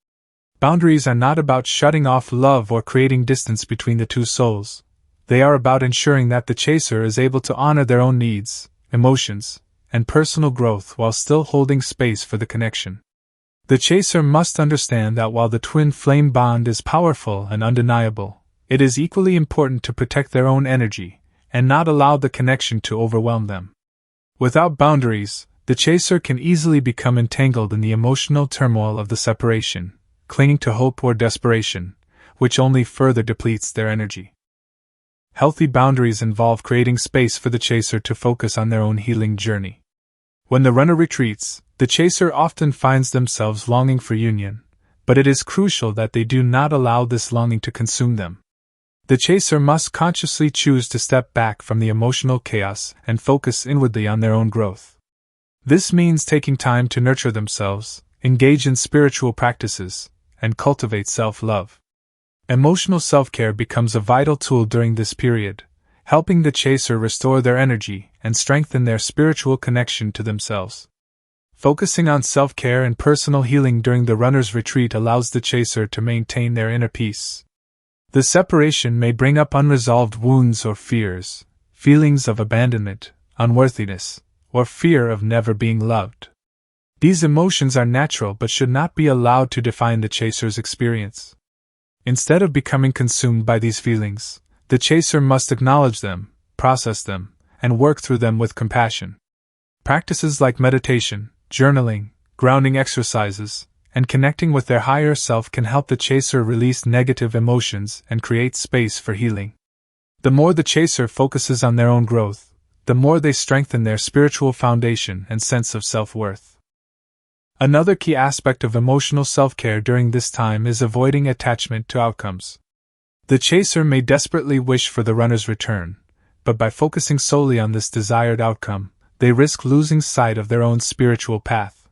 Boundaries are not about shutting off love or creating distance between the two souls. They are about ensuring that the chaser is able to honor their own needs, emotions, and personal growth while still holding space for the connection. The chaser must understand that while the twin flame bond is powerful and undeniable, it is equally important to protect their own energy and not allow the connection to overwhelm them. Without boundaries, the chaser can easily become entangled in the emotional turmoil of the separation, clinging to hope or desperation, which only further depletes their energy. Healthy boundaries involve creating space for the chaser to focus on their own healing journey. When the runner retreats, the chaser often finds themselves longing for union, but it is crucial that they do not allow this longing to consume them. The chaser must consciously choose to step back from the emotional chaos and focus inwardly on their own growth. This means taking time to nurture themselves, engage in spiritual practices, and cultivate self-love. Emotional self-care becomes a vital tool during this period, helping the chaser restore their energy and strengthen their spiritual connection to themselves. Focusing on self-care and personal healing during the runner's retreat allows the chaser to maintain their inner peace. The separation may bring up unresolved wounds or fears, feelings of abandonment, unworthiness, or fear of never being loved. These emotions are natural but should not be allowed to define the chaser's experience. Instead of becoming consumed by these feelings, the chaser must acknowledge them, process them, and work through them with compassion. Practices like meditation, journaling, grounding exercises, and connecting with their higher self can help the chaser release negative emotions and create space for healing. The more the chaser focuses on their own growth, the more they strengthen their spiritual foundation and sense of self-worth. Another key aspect of emotional self-care during this time is avoiding attachment to outcomes. The chaser may desperately wish for the runner's return, but by focusing solely on this desired outcome, they risk losing sight of their own spiritual path.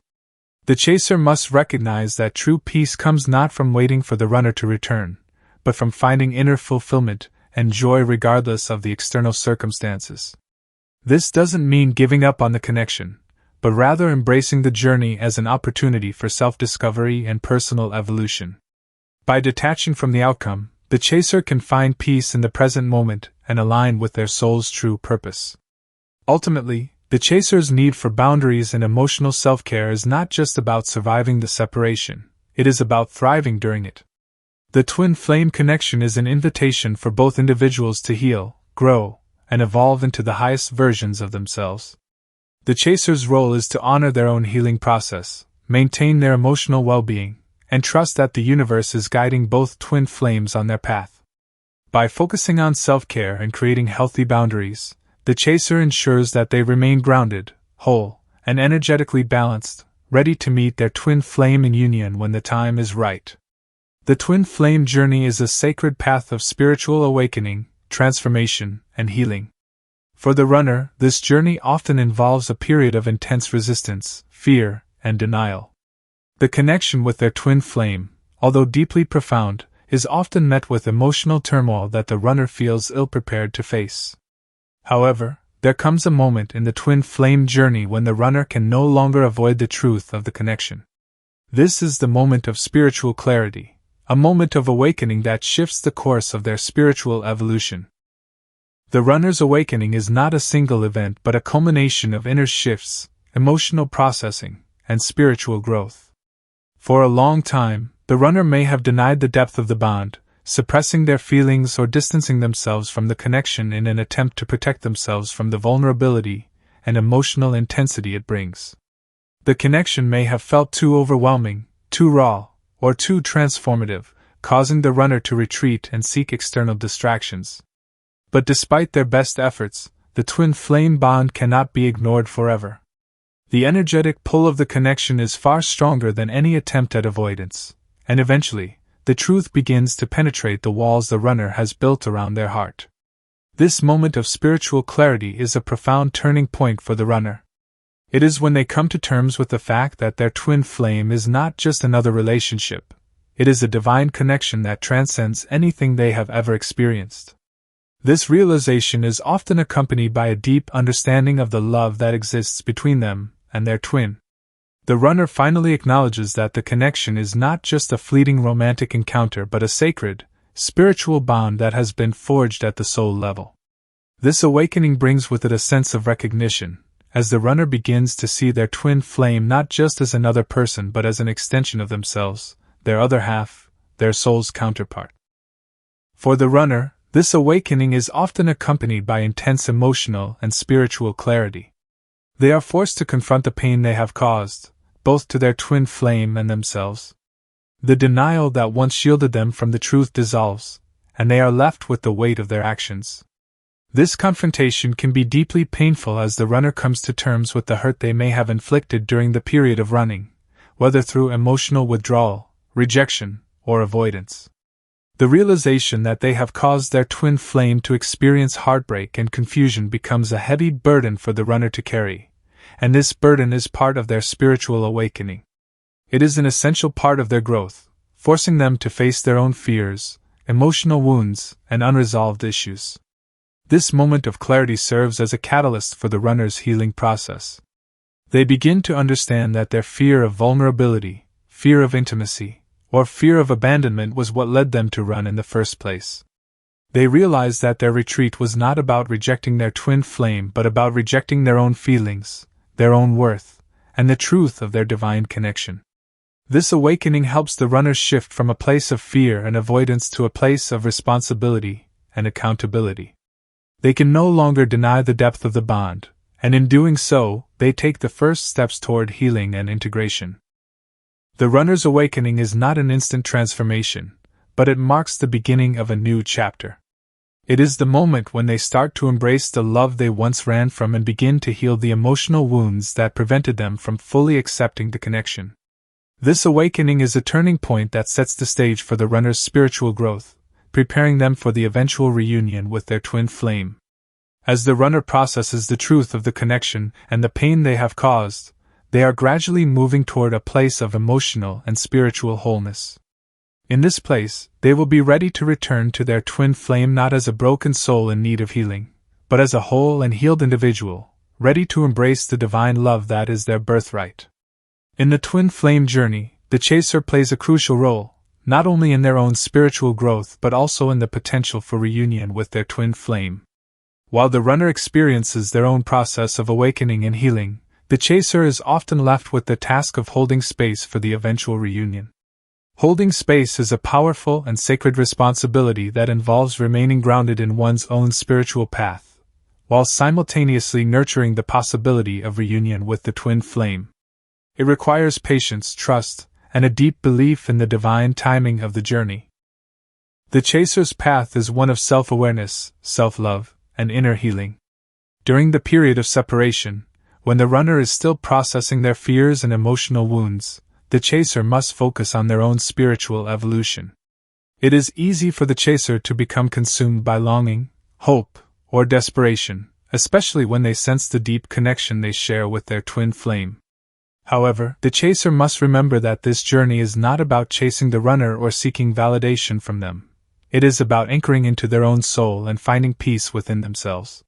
The chaser must recognize that true peace comes not from waiting for the runner to return, but from finding inner fulfillment and joy regardless of the external circumstances. This doesn't mean giving up on the connection, but rather embracing the journey as an opportunity for self-discovery and personal evolution. By detaching from the outcome, the chaser can find peace in the present moment and align with their soul's true purpose. Ultimately, the chaser's need for boundaries and emotional self-care is not just about surviving the separation, it is about thriving during it. The twin flame connection is an invitation for both individuals to heal, grow, and evolve into the highest versions of themselves. The chaser's role is to honor their own healing process, maintain their emotional well-being, and trust that the universe is guiding both twin flames on their path. By focusing on self-care and creating healthy boundaries, the chaser ensures that they remain grounded, whole, and energetically balanced, ready to meet their twin flame in union when the time is right. The twin flame journey is a sacred path of spiritual awakening, transformation, and healing. For the runner, this journey often involves a period of intense resistance, fear, and denial. The connection with their twin flame, although deeply profound, is often met with emotional turmoil that the runner feels ill-prepared to face. However, there comes a moment in the twin flame journey when the runner can no longer avoid the truth of the connection. This is the moment of spiritual clarity, a moment of awakening that shifts the course of their spiritual evolution. The runner's awakening is not a single event but a culmination of inner shifts, emotional processing, and spiritual growth. For a long time, the runner may have denied the depth of the bond, suppressing their feelings or distancing themselves from the connection in an attempt to protect themselves from the vulnerability and emotional intensity it brings. The connection may have felt too overwhelming, too raw, or too transformative, causing the runner to retreat and seek external distractions. But despite their best efforts, the twin flame bond cannot be ignored forever. The energetic pull of the connection is far stronger than any attempt at avoidance, and eventually, the truth begins to penetrate the walls the runner has built around their heart. This moment of spiritual clarity is a profound turning point for the runner. It is when they come to terms with the fact that their twin flame is not just another relationship, it is a divine connection that transcends anything they have ever experienced. This realization is often accompanied by a deep understanding of the love that exists between them and their twin. The runner finally acknowledges that the connection is not just a fleeting romantic encounter but a sacred, spiritual bond that has been forged at the soul level. This awakening brings with it a sense of recognition, as the runner begins to see their twin flame not just as another person but as an extension of themselves, their other half, their soul's counterpart. For the runner, this awakening is often accompanied by intense emotional and spiritual clarity. They are forced to confront the pain they have caused, both to their twin flame and themselves. The denial that once shielded them from the truth dissolves, and they are left with the weight of their actions. This confrontation can be deeply painful as the runner comes to terms with the hurt they may have inflicted during the period of running, whether through emotional withdrawal, rejection, or avoidance. The realization that they have caused their twin flame to experience heartbreak and confusion becomes a heavy burden for the runner to carry, and this burden is part of their spiritual awakening. It is an essential part of their growth, forcing them to face their own fears, emotional wounds, and unresolved issues. This moment of clarity serves as a catalyst for the runner's healing process. They begin to understand that their fear of vulnerability, fear of intimacy, or fear of abandonment was what led them to run in the first place. They realize that their retreat was not about rejecting their twin flame but about rejecting their own feelings, their own worth, and the truth of their divine connection. This awakening helps the runner shift from a place of fear and avoidance to a place of responsibility and accountability. They can no longer deny the depth of the bond, and in doing so, they take the first steps toward healing and integration. The runner's awakening is not an instant transformation, but it marks the beginning of a new chapter. It is the moment when they start to embrace the love they once ran from and begin to heal the emotional wounds that prevented them from fully accepting the connection. This awakening is a turning point that sets the stage for the runner's spiritual growth, preparing them for the eventual reunion with their twin flame. As the runner processes the truth of the connection and the pain they have caused, they are gradually moving toward a place of emotional and spiritual wholeness. In this place, they will be ready to return to their twin flame not as a broken soul in need of healing, but as a whole and healed individual, ready to embrace the divine love that is their birthright. In the twin flame journey, the chaser plays a crucial role, not only in their own spiritual growth but also in the potential for reunion with their twin flame. While the runner experiences their own process of awakening and healing, the chaser is often left with the task of holding space for the eventual reunion. Holding space is a powerful and sacred responsibility that involves remaining grounded in one's own spiritual path, while simultaneously nurturing the possibility of reunion with the twin flame. It requires patience, trust, and a deep belief in the divine timing of the journey. The chaser's path is one of self-awareness, self-love, and inner healing. During the period of separation, when the runner is still processing their fears and emotional wounds, the chaser must focus on their own spiritual evolution. It is easy for the chaser to become consumed by longing, hope, or desperation, especially when they sense the deep connection they share with their twin flame. However, the chaser must remember that this journey is not about chasing the runner or seeking validation from them. It is about anchoring into their own soul and finding peace within themselves.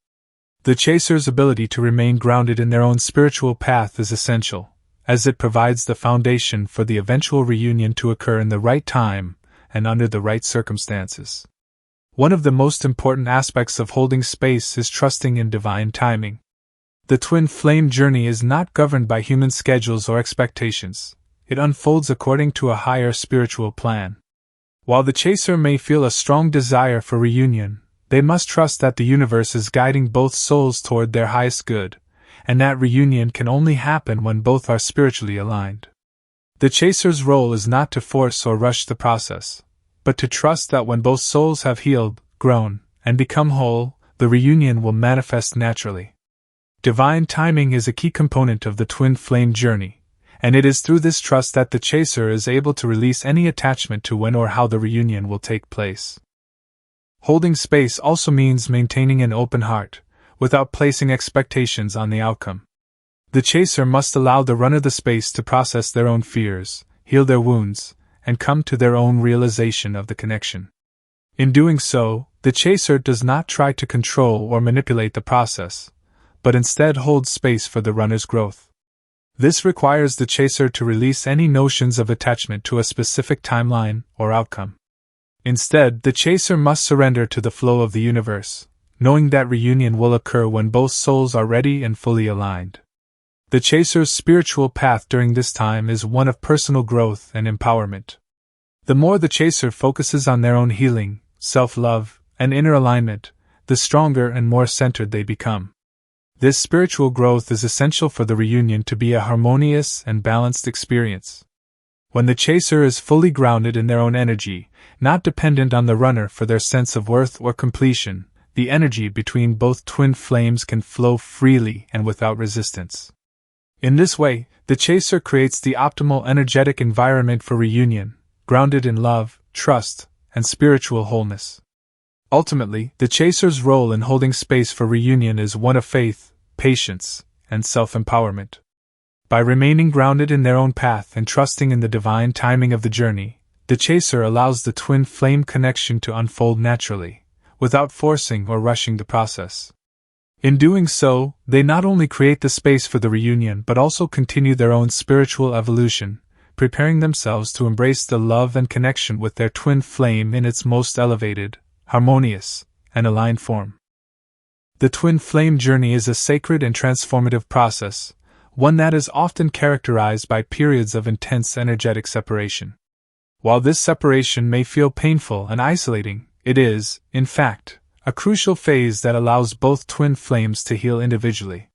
The chaser's ability to remain grounded in their own spiritual path is essential, as it provides the foundation for the eventual reunion to occur in the right time and under the right circumstances. One of the most important aspects of holding space is trusting in divine timing. The twin flame journey is not governed by human schedules or expectations. It unfolds according to a higher spiritual plan. While the chaser may feel a strong desire for reunion, they must trust that the universe is guiding both souls toward their highest good, and that reunion can only happen when both are spiritually aligned. The chaser's role is not to force or rush the process, but to trust that when both souls have healed, grown, and become whole, the reunion will manifest naturally. Divine timing is a key component of the twin flame journey, and it is through this trust that the chaser is able to release any attachment to when or how the reunion will take place. Holding space also means maintaining an open heart, without placing expectations on the outcome. The chaser must allow the runner the space to process their own fears, heal their wounds, and come to their own realization of the connection. In doing so, the chaser does not try to control or manipulate the process, but instead holds space for the runner's growth. This requires the chaser to release any notions of attachment to a specific timeline or outcome. Instead, the chaser must surrender to the flow of the universe, knowing that reunion will occur when both souls are ready and fully aligned. The chaser's spiritual path during this time is one of personal growth and empowerment. The more the chaser focuses on their own healing, self-love, and inner alignment, the stronger and more centered they become. This spiritual growth is essential for the reunion to be a harmonious and balanced experience. When the chaser is fully grounded in their own energy, not dependent on the runner for their sense of worth or completion, the energy between both twin flames can flow freely and without resistance. In this way, the chaser creates the optimal energetic environment for reunion, grounded in love, trust, and spiritual wholeness. Ultimately, the chaser's role in holding space for reunion is one of faith, patience, and self-empowerment. By remaining grounded in their own path and trusting in the divine timing of the journey, the chaser allows the twin flame connection to unfold naturally, without forcing or rushing the process. In doing so, they not only create the space for the reunion but also continue their own spiritual evolution, preparing themselves to embrace the love and connection with their twin flame in its most elevated, harmonious, and aligned form. The twin flame journey is a sacred and transformative process, one that is often characterized by periods of intense energetic separation. While this separation may feel painful and isolating, it is, in fact, a crucial phase that allows both twin flames to heal individually.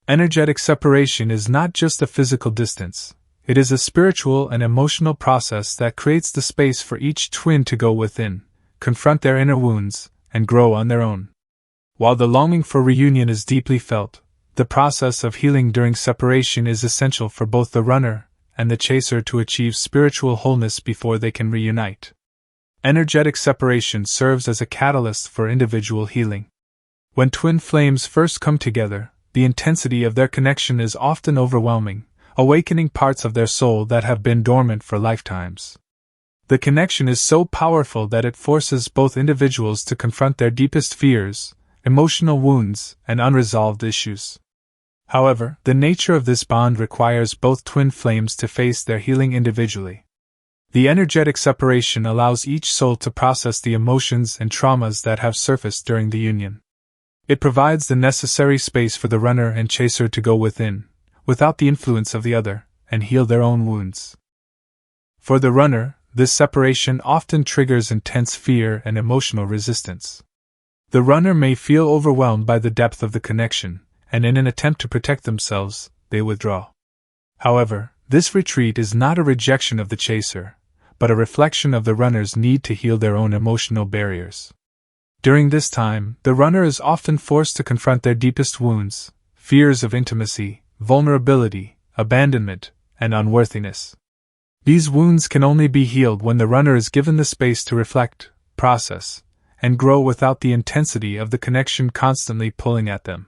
Energetic separation is not just a physical distance, it is a spiritual and emotional process that creates the space for each twin to go within, confront their inner wounds, and grow on their own. While the longing for reunion is deeply felt, the process of healing during separation is essential for both the runner and the chaser to achieve spiritual wholeness before they can reunite. Energetic separation serves as a catalyst for individual healing. When twin flames first come together, the intensity of their connection is often overwhelming, awakening parts of their soul that have been dormant for lifetimes. The connection is so powerful that it forces both individuals to confront their deepest fears, emotional wounds, and unresolved issues. However, the nature of this bond requires both twin flames to face their healing individually. The energetic separation allows each soul to process the emotions and traumas that have surfaced during the union. It provides the necessary space for the runner and chaser to go within, without the influence of the other, and heal their own wounds. For the runner, this separation often triggers intense fear and emotional resistance. The runner may feel overwhelmed by the depth of the connection, and in an attempt to protect themselves, they withdraw. However, this retreat is not a rejection of the chaser, but a reflection of the runner's need to heal their own emotional barriers. During this time, the runner is often forced to confront their deepest wounds, fears of intimacy, vulnerability, abandonment, and unworthiness. These wounds can only be healed when the runner is given the space to reflect, process, and grow without the intensity of the connection constantly pulling at them.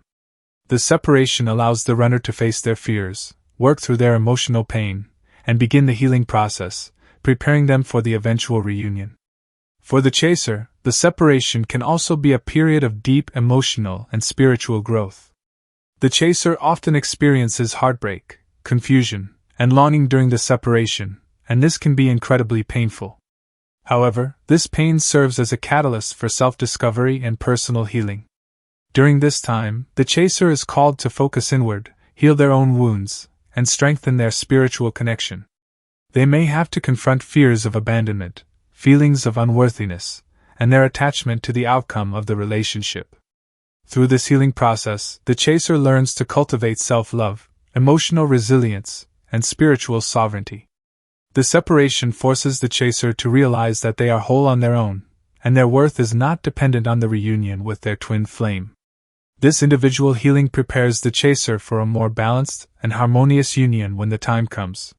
The separation allows the runner to face their fears, work through their emotional pain, and begin the healing process, preparing them for the eventual reunion. For the chaser, the separation can also be a period of deep emotional and spiritual growth. The chaser often experiences heartbreak, confusion, and longing during the separation, and this can be incredibly painful. However, this pain serves as a catalyst for self-discovery and personal healing. During this time, the chaser is called to focus inward, heal their own wounds, and strengthen their spiritual connection. They may have to confront fears of abandonment, feelings of unworthiness, and their attachment to the outcome of the relationship. Through this healing process, the chaser learns to cultivate self-love, emotional resilience, and spiritual sovereignty. The separation forces the chaser to realize that they are whole on their own, and their worth is not dependent on the reunion with their twin flame. This individual healing prepares the chaser for a more balanced and harmonious union when the time comes.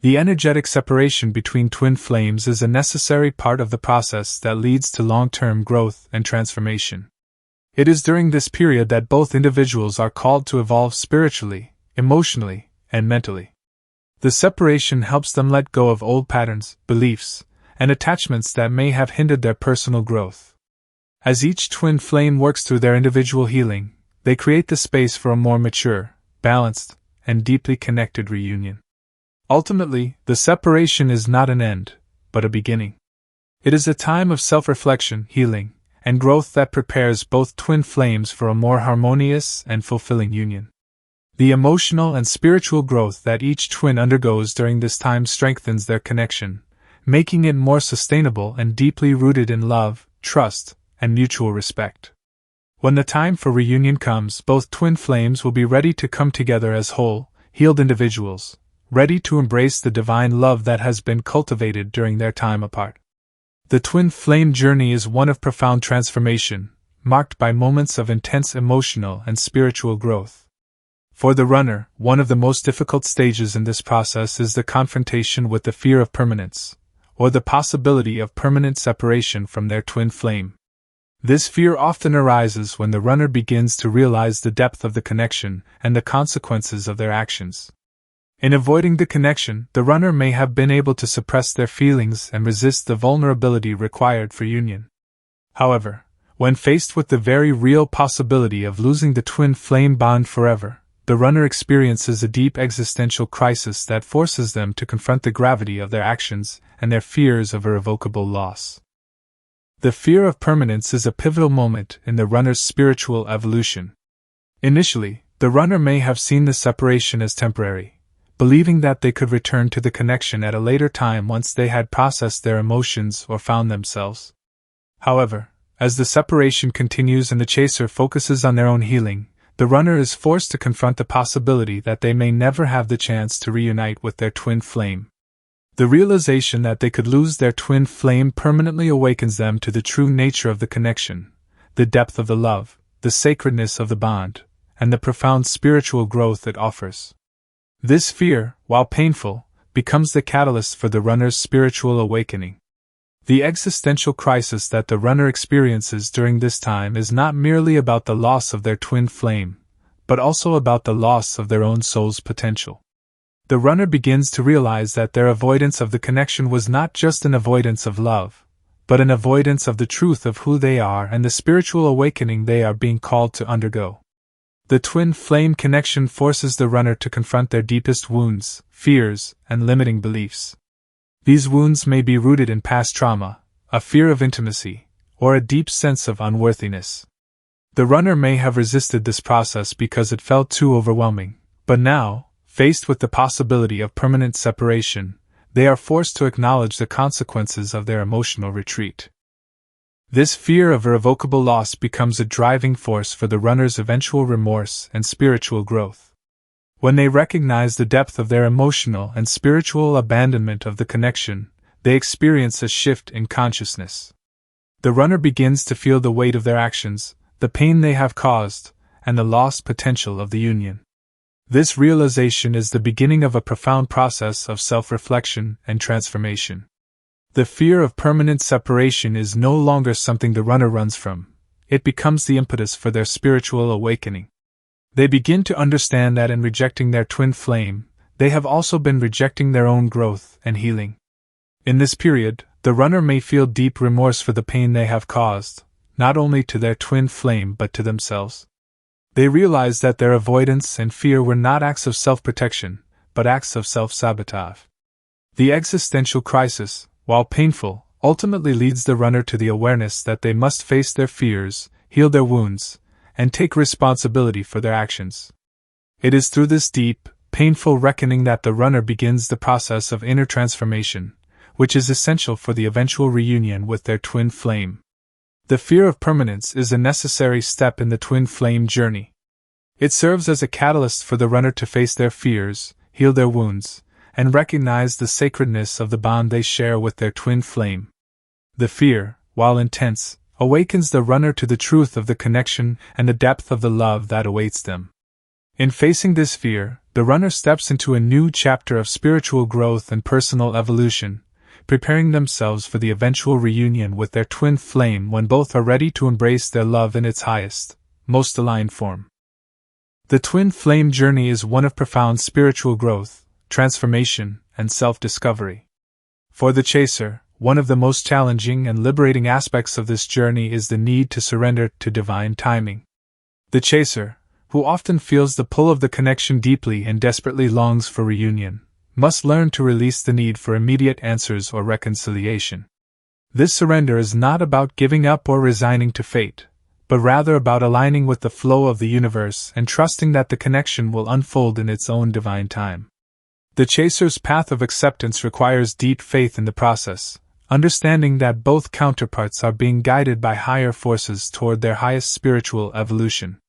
The energetic separation between twin flames is a necessary part of the process that leads to long-term growth and transformation. It is during this period that both individuals are called to evolve spiritually, emotionally, and mentally. The separation helps them let go of old patterns, beliefs, and attachments that may have hindered their personal growth. As each twin flame works through their individual healing, they create the space for a more mature, balanced, and deeply connected reunion. Ultimately, the separation is not an end, but a beginning. It is a time of self-reflection, healing, and growth that prepares both twin flames for a more harmonious and fulfilling union. The emotional and spiritual growth that each twin undergoes during this time strengthens their connection, making it more sustainable and deeply rooted in love, trust, and mutual respect. When the time for reunion comes, both twin flames will be ready to come together as whole, healed individuals, ready to embrace the divine love that has been cultivated during their time apart. The twin flame journey is one of profound transformation, marked by moments of intense emotional and spiritual growth. For the runner, one of the most difficult stages in this process is the confrontation with the fear of permanence, or the possibility of permanent separation from their twin flame. This fear often arises when the runner begins to realize the depth of the connection and the consequences of their actions. In avoiding the connection, the runner may have been able to suppress their feelings and resist the vulnerability required for union. However, when faced with the very real possibility of losing the twin flame bond forever, the runner experiences a deep existential crisis that forces them to confront the gravity of their actions and their fears of irrevocable loss. The fear of permanence is a pivotal moment in the runner's spiritual evolution. Initially, the runner may have seen the separation as temporary, believing that they could return to the connection at a later time once they had processed their emotions or found themselves. However, as the separation continues and the chaser focuses on their own healing, the runner is forced to confront the possibility that they may never have the chance to reunite with their twin flame. The realization that they could lose their twin flame permanently awakens them to the true nature of the connection, the depth of the love, the sacredness of the bond, and the profound spiritual growth it offers. This fear, while painful, becomes the catalyst for the runner's spiritual awakening. The existential crisis that the runner experiences during this time is not merely about the loss of their twin flame, but also about the loss of their own soul's potential. The runner begins to realize that their avoidance of the connection was not just an avoidance of love, but an avoidance of the truth of who they are and the spiritual awakening they are being called to undergo. The twin flame connection forces the runner to confront their deepest wounds, fears, and limiting beliefs. These wounds may be rooted in past trauma, a fear of intimacy, or a deep sense of unworthiness. The runner may have resisted this process because it felt too overwhelming, but now, faced with the possibility of permanent separation, they are forced to acknowledge the consequences of their emotional retreat. This fear of irrevocable loss becomes a driving force for the runner's eventual remorse and spiritual growth. When they recognize the depth of their emotional and spiritual abandonment of the connection, they experience a shift in consciousness. The runner begins to feel the weight of their actions, the pain they have caused, and the lost potential of the union. This realization is the beginning of a profound process of self-reflection and transformation. The fear of permanent separation is no longer something the runner runs from. It becomes the impetus for their spiritual awakening. They begin to understand that in rejecting their twin flame, they have also been rejecting their own growth and healing. In this period, the runner may feel deep remorse for the pain they have caused, not only to their twin flame but to themselves. They realize that their avoidance and fear were not acts of self-protection, but acts of self-sabotage. The existential crisis, while painful, ultimately leads the runner to the awareness that they must face their fears, heal their wounds, and take responsibility for their actions. It is through this deep, painful reckoning that the runner begins the process of inner transformation, which is essential for the eventual reunion with their twin flame. The fear of permanence is a necessary step in the twin flame journey. It serves as a catalyst for the runner to face their fears, heal their wounds, and recognize the sacredness of the bond they share with their twin flame. The fear, while intense, awakens the runner to the truth of the connection and the depth of the love that awaits them. In facing this fear, the runner steps into a new chapter of spiritual growth and personal evolution, preparing themselves for the eventual reunion with their twin flame when both are ready to embrace their love in its highest, most aligned form. The twin flame journey is one of profound spiritual growth, transformation, and self-discovery. For the chaser, one of the most challenging and liberating aspects of this journey is the need to surrender to divine timing. The chaser, who often feels the pull of the connection deeply and desperately longs for reunion, must learn to release the need for immediate answers or reconciliation. This surrender is not about giving up or resigning to fate, but rather about aligning with the flow of the universe and trusting that the connection will unfold in its own divine time. The chaser's path of acceptance requires deep faith in the process, understanding that both counterparts are being guided by higher forces toward their highest spiritual evolution.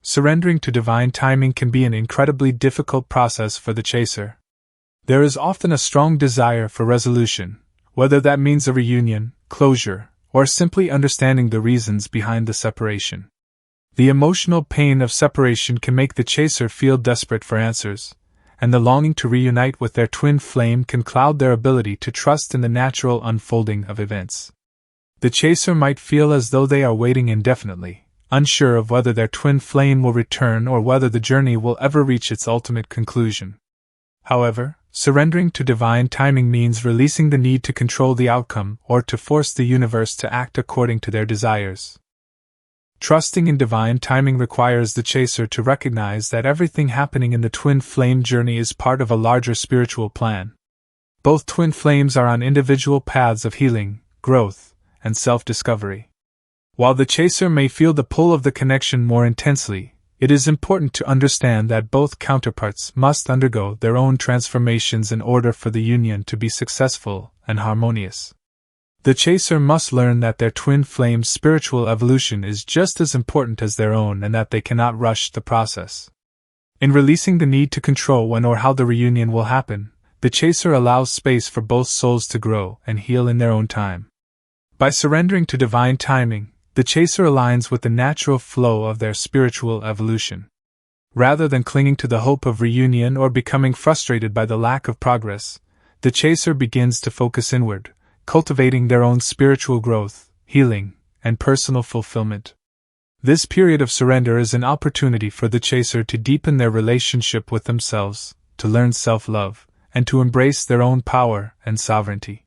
Surrendering to divine timing can be an incredibly difficult process for the chaser. There is often a strong desire for resolution, whether that means a reunion, closure, or simply understanding the reasons behind the separation. The emotional pain of separation can make the chaser feel desperate for answers, and the longing to reunite with their twin flame can cloud their ability to trust in the natural unfolding of events. The chaser might feel as though they are waiting indefinitely, unsure of whether their twin flame will return or whether the journey will ever reach its ultimate conclusion. However, surrendering to divine timing means releasing the need to control the outcome or to force the universe to act according to their desires. Trusting in divine timing requires the chaser to recognize that everything happening in the twin flame journey is part of a larger spiritual plan. Both twin flames are on individual paths of healing, growth, and self-discovery. While the chaser may feel the pull of the connection more intensely, it is important to understand that both counterparts must undergo their own transformations in order for the union to be successful and harmonious. The chaser must learn that their twin flame's spiritual evolution is just as important as their own and that they cannot rush the process. In releasing the need to control when or how the reunion will happen, the chaser allows space for both souls to grow and heal in their own time. By surrendering to divine timing, the chaser aligns with the natural flow of their spiritual evolution. Rather than clinging to the hope of reunion or becoming frustrated by the lack of progress, the chaser begins to focus inward, cultivating their own spiritual growth, healing, and personal fulfillment. This period of surrender is an opportunity for the chaser to deepen their relationship with themselves, to learn self-love, and to embrace their own power and sovereignty.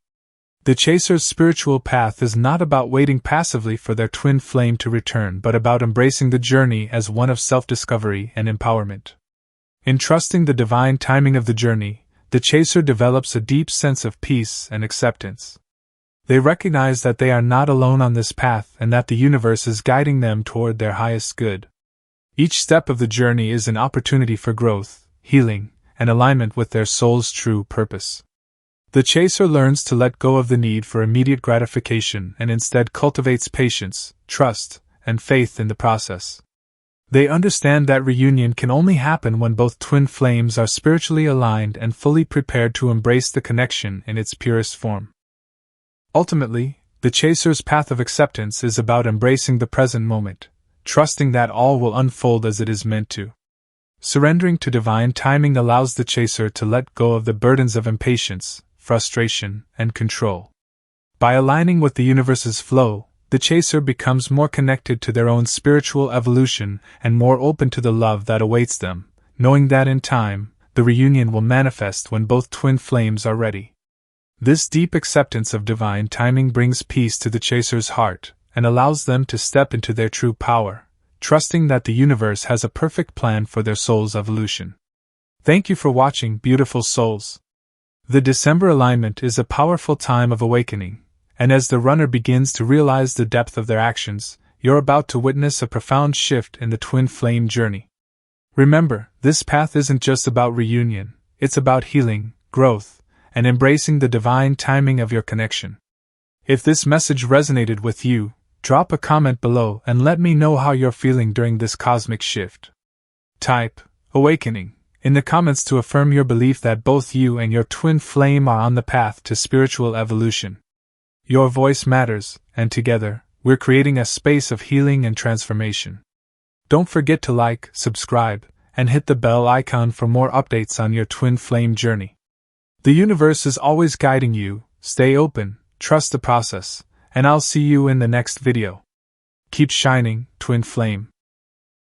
The chaser's spiritual path is not about waiting passively for their twin flame to return but about embracing the journey as one of self-discovery and empowerment. In trusting the divine timing of the journey, the chaser develops a deep sense of peace and acceptance. They recognize that they are not alone on this path and that the universe is guiding them toward their highest good. Each step of the journey is an opportunity for growth, healing, and alignment with their soul's true purpose. The chaser learns to let go of the need for immediate gratification and instead cultivates patience, trust, and faith in the process. They understand that reunion can only happen when both twin flames are spiritually aligned and fully prepared to embrace the connection in its purest form. Ultimately, the chaser's path of acceptance is about embracing the present moment, trusting that all will unfold as it is meant to. Surrendering to divine timing allows the chaser to let go of the burdens of impatience, frustration, and control. By aligning with the universe's flow, the chaser becomes more connected to their own spiritual evolution and more open to the love that awaits them, knowing that in time, the reunion will manifest when both twin flames are ready. This deep acceptance of divine timing brings peace to the chaser's heart and allows them to step into their true power, trusting that the universe has a perfect plan for their soul's evolution. Thank you for watching, beautiful souls. The December alignment is a powerful time of awakening, and as the runner begins to realize the depth of their actions, you're about to witness a profound shift in the twin flame journey. Remember, this path isn't just about reunion, it's about healing, growth, and embracing the divine timing of your connection. If this message resonated with you, drop a comment below and let me know how you're feeling during this cosmic shift. Type "awakening" in the comments to affirm your belief that both you and your twin flame are on the path to spiritual evolution. Your voice matters, and together, we're creating a space of healing and transformation. Don't forget to like, subscribe, and hit the bell icon for more updates on your twin flame journey. The universe is always guiding you. Stay open, trust the process, and I'll see you in the next video. Keep shining, twin flame.